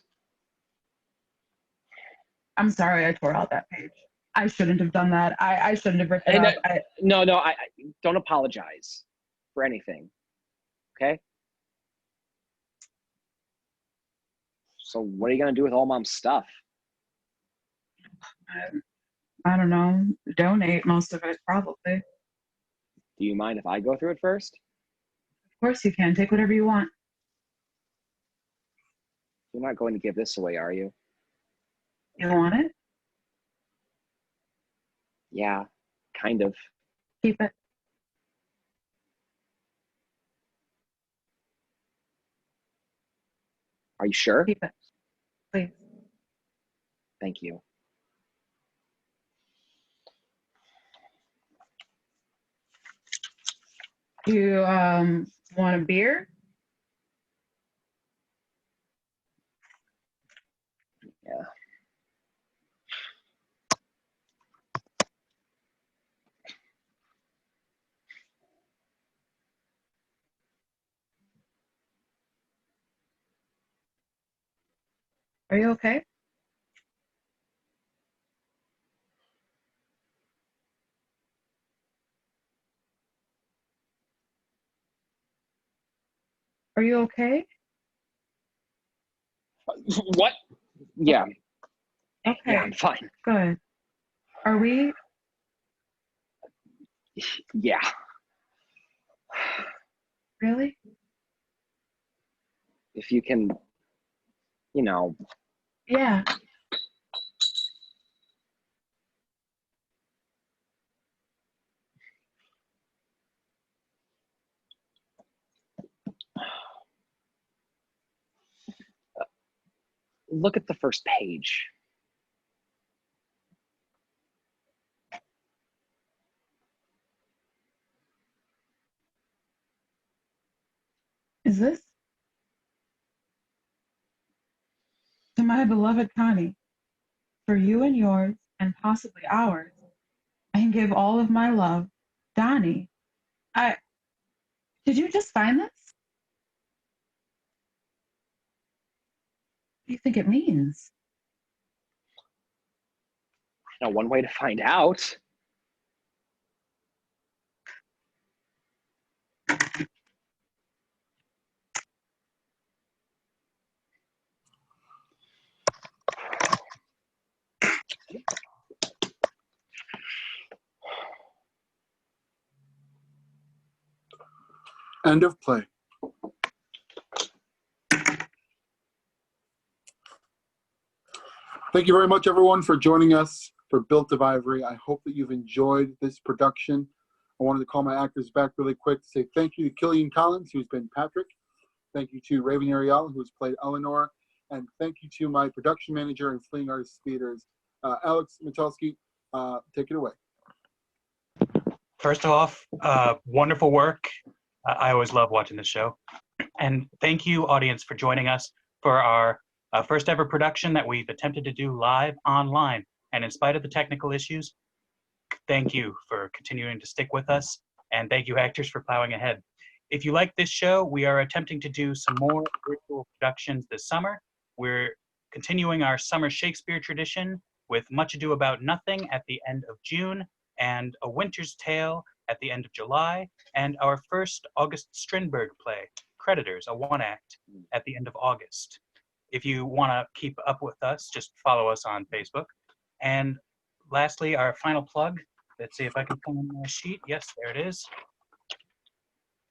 [SPEAKER 3] I'm sorry I tore out that page. I shouldn't have done that. I shouldn't have ripped it
[SPEAKER 4] And
[SPEAKER 3] up.
[SPEAKER 4] no, I don't apologize for anything. Okay. So what are you gonna do with all Mom's stuff?
[SPEAKER 3] I don't know. Donate most of it, probably.
[SPEAKER 4] Do you mind if I go through it first?
[SPEAKER 3] Of course you can. Take whatever you want.
[SPEAKER 4] You're not going to give this away, are you?
[SPEAKER 3] You want it?
[SPEAKER 4] Yeah, kind of.
[SPEAKER 3] Keep it.
[SPEAKER 4] Are you sure?
[SPEAKER 3] Keep it. Please.
[SPEAKER 4] Thank you.
[SPEAKER 3] You want a beer?
[SPEAKER 4] Yeah.
[SPEAKER 3] Are you okay? Are you okay?
[SPEAKER 4] What? Yeah.
[SPEAKER 3] Okay.
[SPEAKER 4] Yeah, I'm fine.
[SPEAKER 3] Good. Are we?
[SPEAKER 4] Yeah.
[SPEAKER 3] Really?
[SPEAKER 4] If you can, you know.
[SPEAKER 3] Yeah.
[SPEAKER 4] Look at the first page.
[SPEAKER 3] Is this? To my beloved Connie, for you and yours, and possibly ours, I can give all of my love. Donnie, did you just find this? What do you think it means?
[SPEAKER 4] I know one way to find out.
[SPEAKER 1] End of play. Thank you very much, everyone, for joining us for Built of Ivory. I hope that you've enjoyed this production. I wanted to call my actors back really quick to say thank you to Kilian Collins, who's been Patrick. Thank you to Raven Ariele, who's played Eleanor. And thank you to my production manager and Fleeing Artists Theaters, Alex Metelsky. Take it away.
[SPEAKER 7] First off, wonderful work. I always love watching this show. And thank you, audience, for joining us for our first ever production that we've attempted to do live online. And in spite of the technical issues, thank you for continuing to stick with us. And thank you, actors, for plowing ahead. If you like this show, we are attempting to do some more virtual productions this summer. We're continuing our summer Shakespeare tradition with Much Ado About Nothing at the end of June, and A Winter's Tale at the end of July, and our first August Strindberg play, Creditors, a one-act, at the end of August. If you want to keep up with us, just follow us on Facebook. And lastly, our final plug. Let's see if I can find my sheet. Yes, there it is.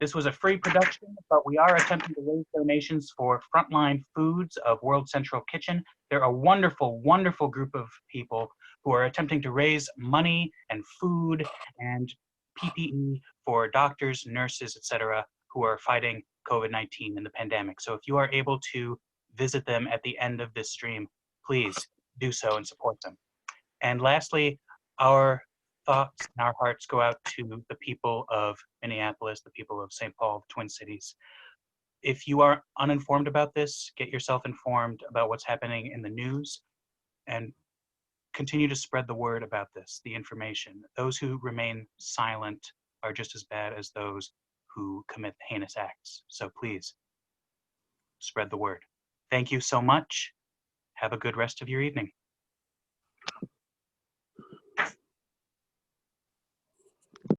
[SPEAKER 7] This was a free production, but we are attempting to raise donations for Frontline Foods of World Central Kitchen. They're a wonderful, wonderful group of people who are attempting to raise money and food and PPE for doctors, nurses, etc., who are fighting COVID-19 and the pandemic. So if you are able to visit them at the end of this stream, please do so and support them. And lastly, our thoughts and our hearts go out to the people of Minneapolis, the people of St. Paul, the Twin Cities. If you are uninformed about this, get yourself informed about what's happening in the news and continue to spread the word about this, the information. Those who remain silent are just as bad as those who commit heinous acts. So please, spread the word. Thank you so much. Have a good rest of your evening.